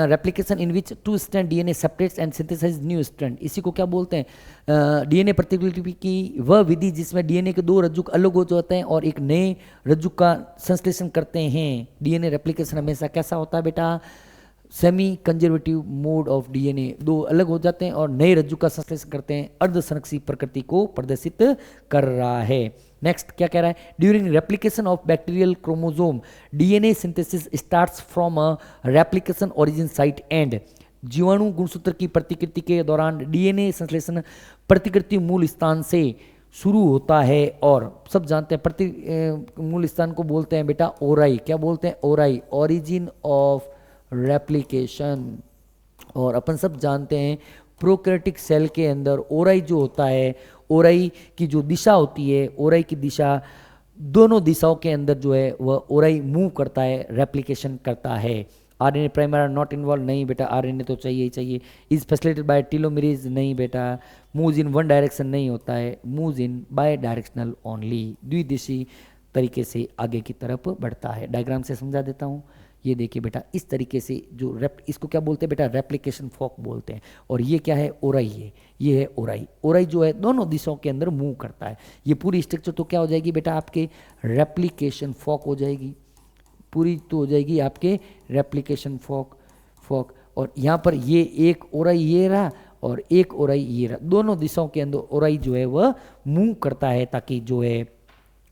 [SPEAKER 1] replication in which two strand DNA separates and synthesise new strand, इसी को क्या बोलते हैं, डीएनए प्रतिलिपि की वह विधि जिसमें डीएनए के दो रज्जुक अलग हो जाते हैं और एक नए रज्जुक का संश्लेषण करते हैं। डीएनए रेप्लिकेशन हमेशा कैसा होता है बेटा, semi conservative mode of DNA, दो अलग हो जाते हैं और नए रज्जु का संश्लेषण करते हैं, अर्धसंरक्षी प्रकृति को प्रदर्शित कर रहा है। नेक्स्ट क्या कह रहा है, during replication of bacterial chromosome DNA synthesis starts from a replication origin site and, जीवाणु गुणसूत्र की प्रतिकृति के दौरान डीएनए संश्लेषण प्रतिकृति मूल स्थान से शुरू होता है, और सब जानते हैं मूल स्थान को बोलते हैं बेटा ओराई, क्या बोलते हैं ओराई, ओरिजिन ऑफ रेप्लिकेशन। और अपन सब जानते हैं प्रोकैरियोटिक सेल के अंदर ओराई जो होता है, ओराई की जो दिशा होती है, ओराई की दिशा, दोनों दिशाओं के अंदर जो है वह ओराई मूव करता है, रेप्लिकेशन करता है। RNA primer are not involve, नहीं बेटा आरएनए तो चाहिए ही चाहिए। इज फैसिलिटेटेड बाय टेलोमेरेज, नहीं बेटा। मूव्स इन वन डायरेक्शन नहीं होता है, moves in bidirectional only, द्विदिशी तरीके से आगे की तरफ बढ़ता है। डायग्राम से समझा देता हूँ, ये देखिए बेटा इस तरीके से जो इसको क्या बोलते हैं बेटा, रेप्लिकेशन फॉक बोलते हैं। और ये क्या है, ओराई है, ये है ओराई। ओराई जो है दोनों दिशाओं के अंदर मूव करता है। ये पूरी स्ट्रक्चर तो क्या हो जाएगी बेटा आपके रेप्लिकेशन फॉक हो जाएगी, पूरी तो हो जाएगी आपके रेप्लिकेशन फॉक। और यहाँ पर ये एक ओराई ये रहा और एक ओराई ये रहा, दोनों दिशाओं के अंदर ओराई जो है वह मूव करता है ताकि जो है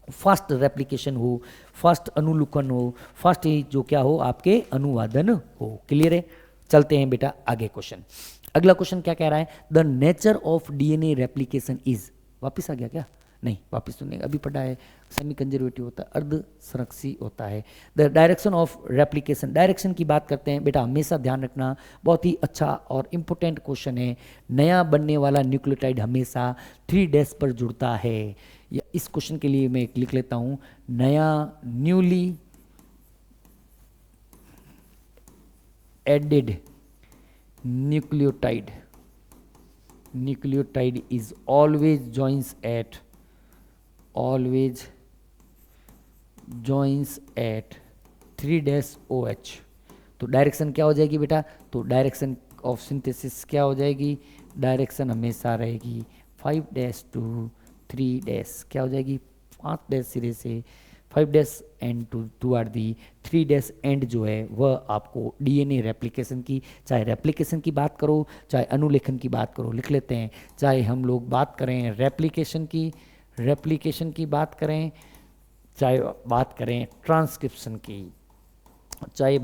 [SPEAKER 1] फास्ट रेप्लिकेशन हो, फास्ट अनुलूकन हो, फास्ट जो क्या हो आपके अनुवादन हो। क्लियर है, चलते हैं बेटा आगे क्वेश्चन। अगला क्वेश्चन क्या कह रहा है, the nature of DNA replication is, वापिस आ गया क्या, नहीं वापिस तो नहीं, अभी पढ़ा है, सेमी कंजर्वेटिव होता है, अर्ध संरक्षी होता है। The direction of replication, direction की बात करते हैं बेटा, हमेशा ध्यान रखना, बहुत ही अच्छा और इंपॉर्टेंट क्वेश्चन है। नया बनने वाला न्यूक्लियोटाइड हमेशा 3' पर जुड़ता है। या इस क्वेश्चन के लिए मैं लिख लेता हूं, नया newly added nucleotide is always joins at 3' तो डायरेक्शन क्या हो जाएगी बेटा, तो डायरेक्शन ऑफ सिंथेसिस क्या हो जाएगी, डायरेक्शन हमेशा रहेगी 5' to 3' क्या हो जाएगी, 5' सिरे से 5' end to or the 3' end जो है वह आपको डीएनए रेप्लिकेशन की, चाहे रेप्लिकेशन की बात करो चाहे अनुलेखन की बात करो, लिख लेते हैं, चाहे हम लोग बात करें रेप्लिकेशन की बात करें, चाहे बात करें ट्रांसक्रिप्शन की, चाहे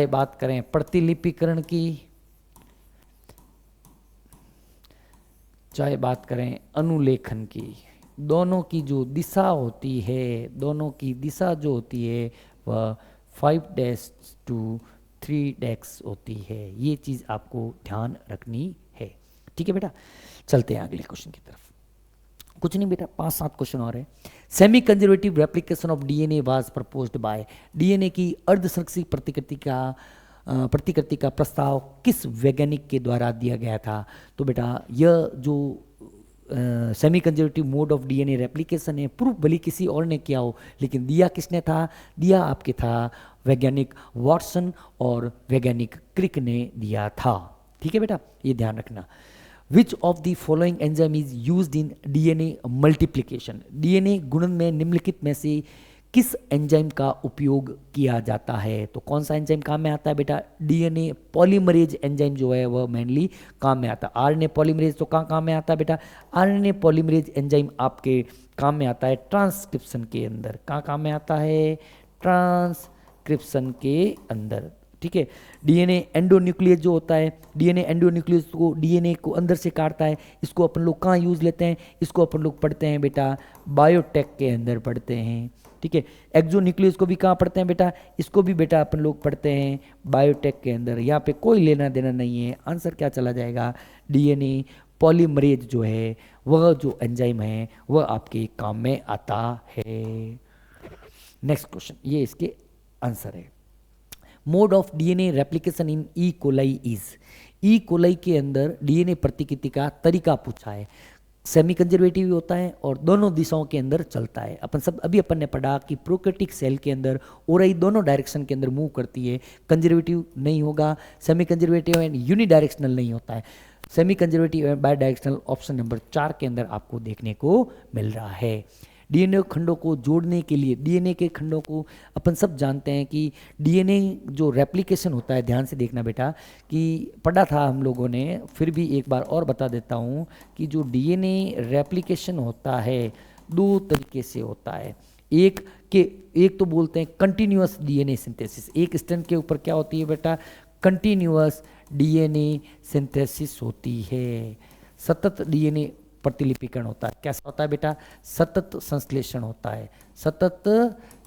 [SPEAKER 1] बात करें प्रतिलिपिकरण की, चाहे बात करें अनुलेखन की, दोनों की जो दिशा होती है, वह 5' to 3' होती है। ये चीज़ आपको ध्यान रखनी है, ठीक है बेटा। चलते हैं अगले क्वेश्चन की तरफ। कुछ नहीं बेटा, 5-7 क्वेश्चन और है। Semi conservative replication of DNA was proposed bye, DNA की अर्धसंरक्षी प्रतिकृति का प्रस्ताव किस वैज्ञानिक के द्वारा दिया गया था। तो बेटा यह जो semi conservative mode of DNA replication है, प्रूफ भले किसी और ने किया हो, लेकिन दिया किसने था, दिया आपके था वैज्ञानिक वाटसन और वैज्ञानिक क्रिक ने दिया था, ठीक है बेटा, ये ध्यान रखना। Which of the following enzyme is used in DNA multiplication, DNA गुणन में निम्नलिखित में से किस एंजाइम का उपयोग किया जाता है। तो कौन सा एंजाइम काम में आता है बेटा, डीएनए पॉलीमरेज एंजाइम जो है वह मेनली काम में आता है। आरएनए पॉलीमरेज तो कहाँ काम में आता है बेटा, आरएनए पॉलीमरेज एंजाइम आपके काम में आता है ट्रांसक्रिप्शन के अंदर। कहाँ काम में आता है, ट्रांसक्रिप्शन के अंदर, ठीक है। डीएनए एंडोन्यूक्लियस जो होता है, डीएनए एंडोन्यूक्लियस को डीएनए को अंदर से काटता है। इसको अपन लोग कहाँ यूज लेते हैं, इसको अपन लोग पढ़ते हैं बेटा बायोटेक के अंदर पढ़ते हैं, ठीक है। एक्सोन्यूक्लियस को भी कहाँ पढ़ते हैं बेटा, इसको भी बेटा अपन लोग पढ़ते हैं बायोटेक के अंदर। यहाँ पे कोई लेना देना नहीं है, आंसर क्या चला जाएगा, डीएनए पॉलीमरेज जो है वह जो एंजाइम है वह आपके काम में आता है। नेक्स्ट क्वेश्चन, ये इसके आंसर है। Mode of DNA replication in E coli is, E coli के अंदर डीएनए प्रतिकृति का तरीका पूछा है। सेमी कंजर्वेटिव होता है और दोनों दिशाओं के अंदर चलता है। अपन ने पढ़ा कि प्रोकैरियोटिक सेल के अंदर ओराई दोनों डायरेक्शन के अंदर मूव करती है, कंजर्वेटिव नहीं होगा, सेमी कंजर्वेटिव एंड यूनिडायरेक्शनल नहीं होता है। Semi conservative and bidirectional option number 4 के अंदर आपको देखने को मिल रहा है। डीएनए खंडों को जोड़ने के लिए, डीएनए के खंडों को अपन सब जानते हैं कि डीएनए जो रेप्लिकेशन होता है, ध्यान से देखना बेटा कि पढ़ा था हम लोगों ने, फिर भी एक बार और बता देता हूँ कि जो डीएनए रेप्लिकेशन होता है 2 तरीके से होता है। एक तो बोलते हैं कंटिन्यूअस डीएनए सिंथेसिस, एक स्ट्रैंड के ऊपर क्या होती है बेटा, कंटिन्यूअस डीएनए सिंथेसिस होती है। सतत डीएनए प्रतिलिपिकरण होता है। कैसा होता है बेटा, सतत संश्लेषण होता है, सतत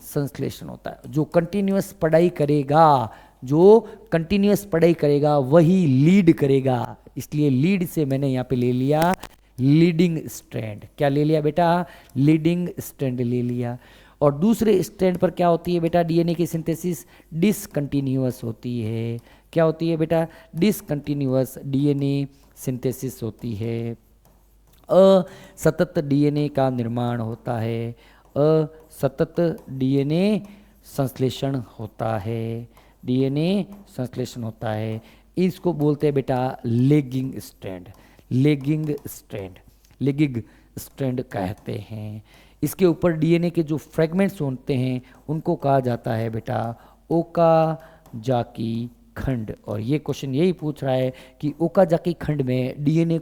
[SPEAKER 1] संश्लेषण होता है। जो कंटिन्यूअस पढ़ाई करेगा, जो कंटिन्यूअस पढ़ाई करेगा वही लीड करेगा, इसलिए लीड से मैंने यहाँ पे ले लिया लीडिंग स्ट्रैंड। क्या ले लिया बेटा, लीडिंग स्ट्रैंड ले लिया। और दूसरे स्ट्रैंड पर क्या होती है बेटा, डीएनए की सिंथेसिस डिसकंटिन्यूअस होती है। क्या होती है बेटा, डिसकंटिन्यूअस डीएनए सिंथेसिस होती है। असतत डीएनए का निर्माण होता है, असतत डीएनए संश्लेषण होता है, डीएनए संश्लेषण होता है। इसको बोलते हैं बेटा lagging strand, lagging strand, lagging strand कहते हैं। इसके ऊपर डीएनए के जो फ्रेगमेंट्स होते हैं उनको कहा जाता है बेटा ओकाजाकी खंड। और ये क्वेश्चन यही पूछ रहा है कि ओकाजाकी खंड में डीएनए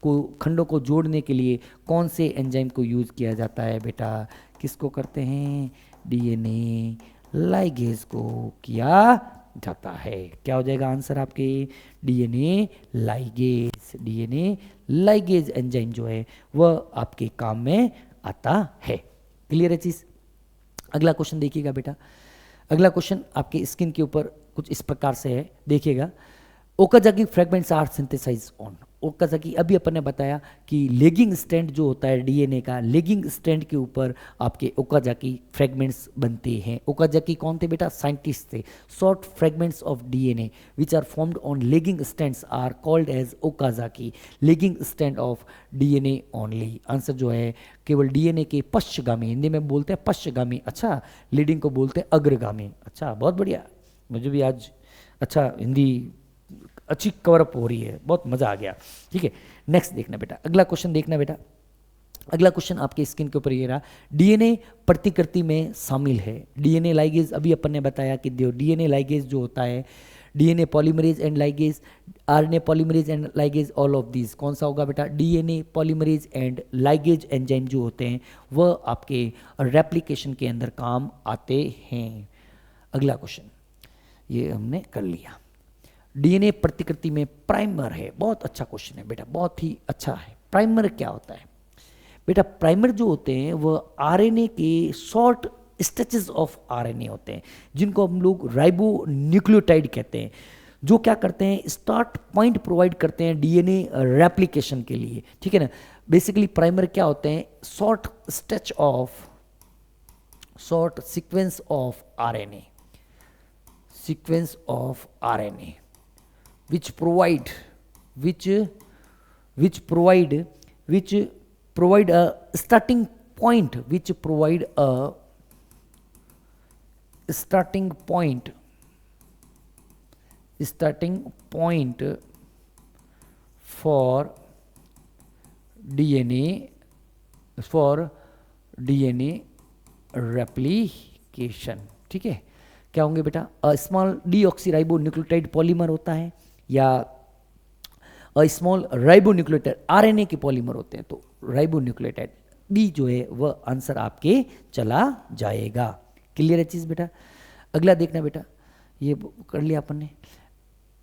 [SPEAKER 1] को खंडों को जोड़ने के लिए कौन से एंजाइम को यूज़ किया जाता है बेटा, किसको करते हैं, डीएनए लाइगेज को किया जाता है। क्या हो जाएगा आंसर आपके, DNA ligase, DNA ligase enzyme जो है वह आपके काम में आता है। क्लियर है चीज। अगला क्वेश्चन देखिएगा बेटा, अगला क्वेश्चन आपके स्क्रीन के ऊपर कुछ इस प्रकार से है, देखिएगा। Okazaki fragments are synthesise on, Okazaki अभी अपन ने बताया कि लेगिंग स्ट्रैंड जो होता है डीएनए का, लेगिंग स्ट्रैंड के ऊपर आपके ओकाजाकी फ्रेगमेंट्स बनते हैं। ओकाजाकी कौन थे बेटा, साइंटिस्ट थे। Short fragments of DNA which are formed on lagging strands are called as Okazaki, lagging strand of DNA only. Answer जो है केवल डीएनए के पश्चगामी, हिंदी में बोलते हैं पश्चगामी, अच्छा, लीडिंग को बोलते हैं अग्रगामी। अच्छा, बहुत बढ़िया, मुझे भी आज अच्छा हिंदी अच्छी कवरअप हो रही है, बहुत मजा आ गया। ठीक है, नेक्स्ट देखना बेटा, अगला क्वेश्चन देखना बेटा। अगला क्वेश्चन आपके स्क्रीन के ऊपर ये रहा, डीएनए प्रतिकृति में शामिल है। डीएनए लाइगेज अभी अपन ने बताया कि डीएनए लाइगेज जो होता है, DNA polymerase and ligase, RNA polymerase and ligase, all of these कौन सा होगा बेटा, DNA polymerase and ligase enzyme जो होते हैं वह आपके रेप्लिकेशन के अंदर काम आते हैं। अगला क्वेश्चन ये हमने कर लिया। डीएनए प्रतिकृति में प्राइमर है, बहुत अच्छा क्वेश्चन है बेटा, बहुत ही अच्छा है। प्राइमर क्या होता है बेटा, प्राइमर जो होते हैं वह आरएनए के शॉर्ट स्ट्रेचेस ऑफ आरएनए होते हैं, जिनको हम लोग राइबो न्यूक्लियोटाइड कहते हैं, जो क्या करते हैं, स्टार्ट पॉइंट प्रोवाइड करते हैं डीएनए रेप्लिकेशन के लिए। ठीक है ना, बेसिकली प्राइमर क्या होते हैं, short stretch of, short sequence of RNA, sequence of RNA which provide a starting point, which provide a starting point for DNA replication। ठीक है, क्या होंगे बेटा, स्मॉल डीऑक्सीराइबो न्यूक्लियोटाइड पॉलीमर होता है या स्मॉल राइबो न्यूक्लियोटाइड आरएनए के polymer होते हैं, तो राइबो न्यूक्लियोटाइड बी जो है वह आंसर आपके चला जाएगा। क्लियर है चीज बेटा। अगला देखना बेटा, ये कर लिया अपन ने।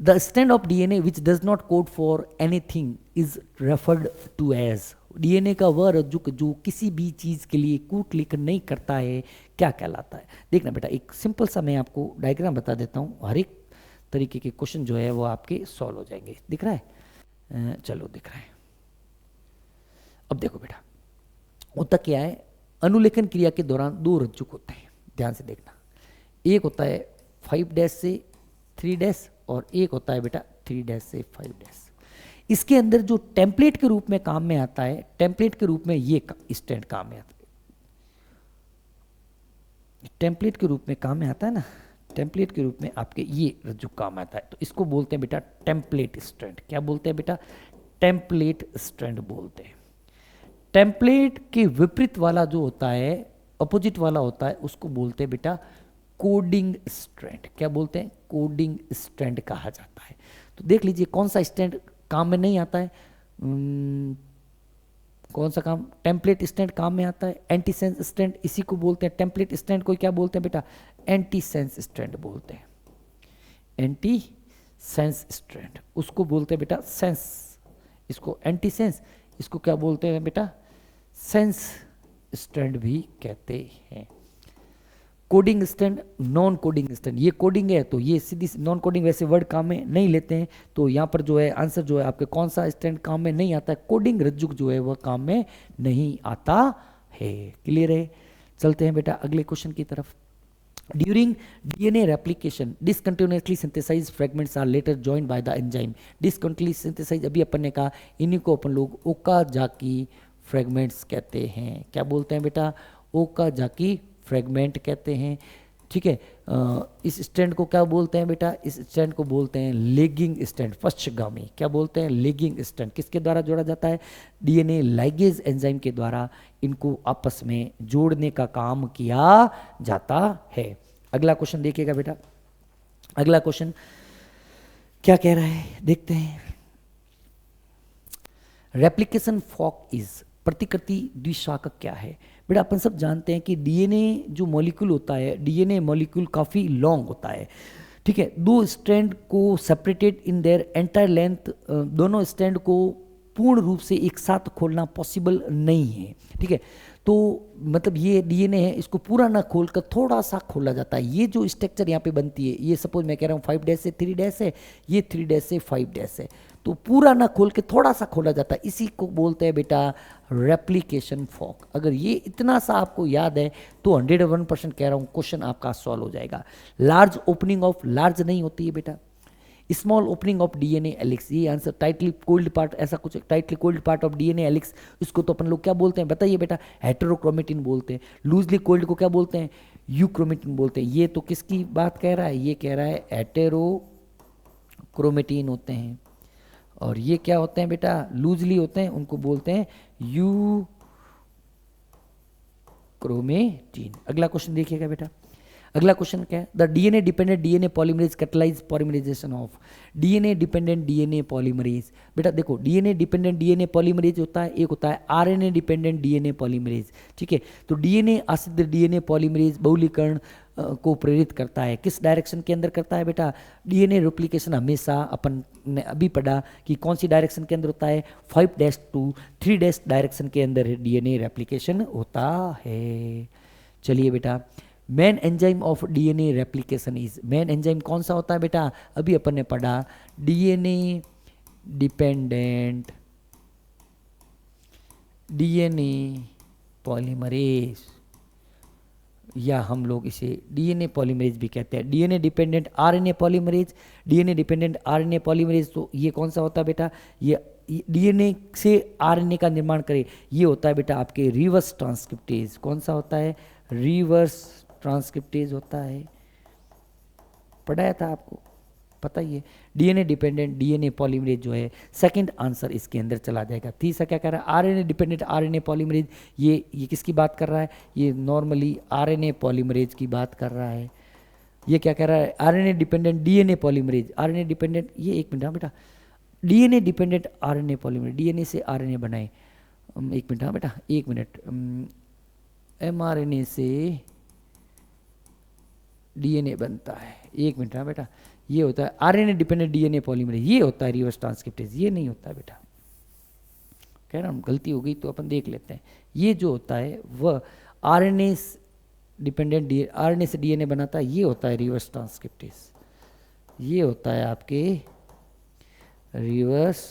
[SPEAKER 1] The strand of DNA which does not code for anything is referred to as, DNA का वह रज्जुक जो किसी भी चीज के लिए कूट लिख नहीं करता है, क्या कहलाता है। देखना बेटा, एक सिंपल सा मैं आपको डायग्राम बता देता हूँ, हर एक तरीके के क्वेश्चन जो है वो आपके सॉल्व हो जाएंगे। दिख रहा है? चलो दिख रहा है। अब देखो बेटा, होता क्या है, अनुलेखन क्रिया के दौरान दो रज्जुक होते हैं, ध्यान से देखना। एक होता है 5 से 3 और एक होता है बेटा 3 से 5। इसके अंदर जो टेम्पलेट के रूप में काम में आता है, टेम्पलेट के रूप में ये स्टैंड काम में आता है, टेम्पलेट के रूप में काम में आता है ना, टेम्पलेट के रूप में आपके ये रज्जु काम आता है, तो इसको बोलते हैं बेटा टेम्पलेट स्ट्रैंड। क्या बोलते हैं बेटा? टेम्पलेट स्ट्रैंड बोलते हैं। टेम्पलेट के विपरीत वाला जो होता है, अपोजिट वाला होता है, उसको बोलते हैं बेटा कोडिंग स्ट्रैंड। क्या बोलते हैं? कोडिंग स्ट्रैंड कहा जाता है। तो देख लीजिए कौन सा स्ट्रैंड काम में नहीं आता है, कौन सा काम टेम्पलेट स्टैंड काम में आता है? एंटी सेंस स्टैंड, इसी को बोलते हैं टेम्पलेट स्टैंड को क्या बोलते हैं बेटा? एंटी सेंस स्टैंड बोलते हैं। एंटी सेंस स्टैंड उसको बोलते हैं बेटा सेंस, इसको एंटी सेंस, इसको क्या बोलते हैं बेटा? सेंस स्टैंड भी कहते हैं। Coding stand, non coding stand, ये कोडिंग है तो ये सीधी, नॉन कोडिंग वैसे वर्ड काम में नहीं लेते हैं, तो यहाँ पर जो है आंसर जो है आपके कौन सा स्टैंड काम में नहीं आता है? कोडिंग रज्जुक जो है वह काम में नहीं आता है। क्लियर है? चलते हैं बेटा अगले क्वेश्चन की तरफ। During DNA replication discontinuously synthesize fragments are later joined by the enzyme. Discontinuously synthesize अभी अपन ने कहा, इन्हीं को अपन लोग ओकाजाकी फ्रेगमेंट्स कहते हैं। क्या बोलते हैं बेटा? ओकाजाकी फ्रेगमेंट कहते हैं। ठीक है, इस स्टैंड को क्या बोलते हैं बेटा? इस स्टैंड को बोलते हैं लेगिंग स्टैंड, पश्चगामी। क्या बोलते हैं? Lagging stand. किसके द्वारा जोड़ा जाता है? डीएनए लाइगेज एंजाइम के द्वारा इनको आपस में जोड़ने का काम किया जाता है। अगला क्वेश्चन देखिएगा बेटा, अगला क्वेश्चन क्या कह रहा है देखते हैं। रेप्लिकेशन फॉक इज, प्रतिकृति द्विशाखक क्या है? बेटा अपन सब जानते हैं कि डीएनए जो मॉलिक्यूल होता है, डीएनए मॉलिक्यूल काफ़ी लॉन्ग होता है। ठीक है, दो स्ट्रैंड को separated in their entire length, दोनों स्ट्रैंड को पूर्ण रूप से एक साथ खोलना पॉसिबल नहीं है। ठीक है, तो मतलब ये डीएनए है, इसको पूरा ना खोल कर थोड़ा सा खोला जाता है। ये जो स्ट्रक्चर यहाँ पे बनती है, ये सपोज मैं कह रहा हूँ 5 से 3 है, ये 3 से 5 है, तो पूरा ना खोल के थोड़ा सा खोला जाता है, इसी को बोलते हैं बेटा रेप्लिकेशन फॉक। अगर ये इतना सा आपको याद है तो 101% कह रहा हूँ क्वेश्चन आपका सॉल्व हो जाएगा। लार्ज ओपनिंग ऑफ, लार्ज नहीं होती है बेटा, small opening of DNA helix, ये आंसर। टाइटली कोल्ड पार्ट, ऐसा कुछ tightly coiled part of DNA helix, इसको तो अपन लोग क्या बोलते हैं बताइए बेटा? हेटेरोक्रोमेटिन बोलते हैं। लूजली कोल्ड को क्या बोलते हैं? यूक्रोमेटिन बोलते हैं। ये तो किसकी बात कह रहा है? ये कह रहा है हेटेरोक्रोमेटिन होते हैं, और ये क्या होते हैं बेटा? लूजली होते हैं, उनको बोलते हैं यूक्रोमेटिन। अगला क्वेश्चन देखिएगा बेटा, अगला क्वेश्चन क्या है? The DNA dependent DNA polymerase catalyse polymerisation of. DNA dependent DNA polymerase, बेटा देखो डीएनए डिपेंडेंट डीएनए पॉलीमरेज होता है, एक होता है आरएनए डिपेंडेंट डीएनए पॉलीमरेज। ठीक है, तो डीएनए आसिद्ध डीएनए पॉलीमरेज बहुलीकरण को प्रेरित करता है। किस डायरेक्शन के अंदर करता है बेटा? डीएनए रेप्लिकेशन हमेशा अपन ने अभी पढ़ा कि कौन सी डायरेक्शन के अंदर होता है? 5 to 3 डायरेक्शन के अंदर डीएनए रेप्लिकेशन होता है। चलिए बेटा, main enzyme of DNA replication is, main enzyme कौन सा होता है बेटा? अभी अपन ने पढ़ा डीएनए डिपेंडेंट डीएनए पॉलीमरेज, या हम लोग इसे डीएनए पॉलीमरेज भी कहते हैं। DNA dependent RNA polymerase, DNA dependent RNA polymerase, तो ये कौन सा होता है बेटा? ये डीएनए से आरएनए का निर्माण करे, ये होता है बेटा आपके रिवर्स ट्रांसक्रिप्टेज। कौन सा होता है? रिवर्स ट्रांसक्रिप्टेज होता है, पढ़ाया था आपको, पता ही है। डीएनए डिपेंडेंट डीएनए पॉलीमरेज जो है, सेकंड आंसर इसके अंदर चला जाएगा। तीसरा क्या कह रहा है? आरएनए डिपेंडेंट आरएनए पॉलीमरेज, ये किसकी बात कर रहा है? ये नॉर्मली आरएनए पॉलीमरेज की बात कर रहा है। ये क्या कह रहा है? RNA dependent DNA polymerase, RNA dependent, ये एक मिनट बेटा, DNA dependent RNA polymerase, DNA से आरएनए बनाए, एक मिनट बेटा, एक मिनट, एमआरएनए से डीएनए बनता है, एक मिनट बेटा, ये होता है आरएनए डिपेंडेंट डीएनए पॉलीमरेज, ये होता है रिवर्स ट्रांसक्रिप्टेज, ये नहीं होता बेटा। कह रहा हूँ गलती हो गई तो अपन देख लेते हैं। ये जो होता है वह आरएनए डिपेंडेंट डी आरएनए से डीएनए बनाता है, ये होता है रिवर्स ट्रांसक्रिप्टेज, ये होता है आपके रिवर्स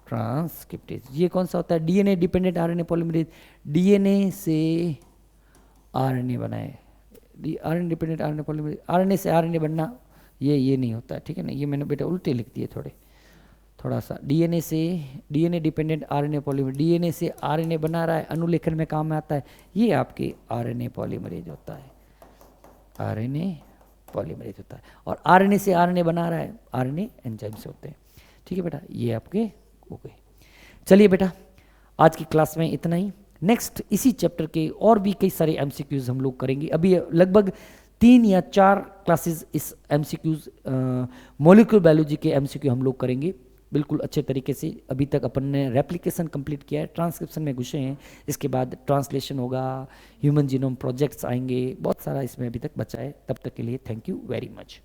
[SPEAKER 1] ट्रांसक्रिप्टेज। ये कौन सा होता है? DNA dependent RNA polymerase, DNA से आरएनए बनाए, RNA dependent RNA polymerase, RNA से आरएनए बनना ये नहीं होता है, ठीक है ना, ये मैंने बेटा उल्टे लिख दिए थोड़ा सा। डीएनए से DNA dependent RNA polymerase, DNA से आरएनए बना रहा है, अनुलेखन में काम में आता है, ये आपके आरएनए पॉलीमरेज होता है, आरएनए पॉलीमरेज होता है। और आरएनए से आरएनए बना रहा है, आरएनए एंजाइम से होते हैं, ठीक है बेटा, ये आपके हो गए। चलिए बेटा आज की क्लास में इतना ही। नेक्स्ट इसी चैप्टर के और भी कई सारे एमसीक्यूज हम लोग करेंगे। अभी लगभग 3 या 4 क्लासेस इस एमसीक्यूज मॉलिक्यूलर बायोलॉजी के एमसीक्यू हम लोग करेंगे बिल्कुल अच्छे तरीके से। अभी तक अपन ने रेप्लिकेशन कंप्लीट किया है, ट्रांसक्रिप्शन में घुसे हैं, इसके बाद ट्रांसलेशन होगा, ह्यूमन जीनोम प्रोजेक्ट्स आएंगे, बहुत सारा इसमें अभी तक बचा है। तब तक के लिए थैंक यू वेरी मच।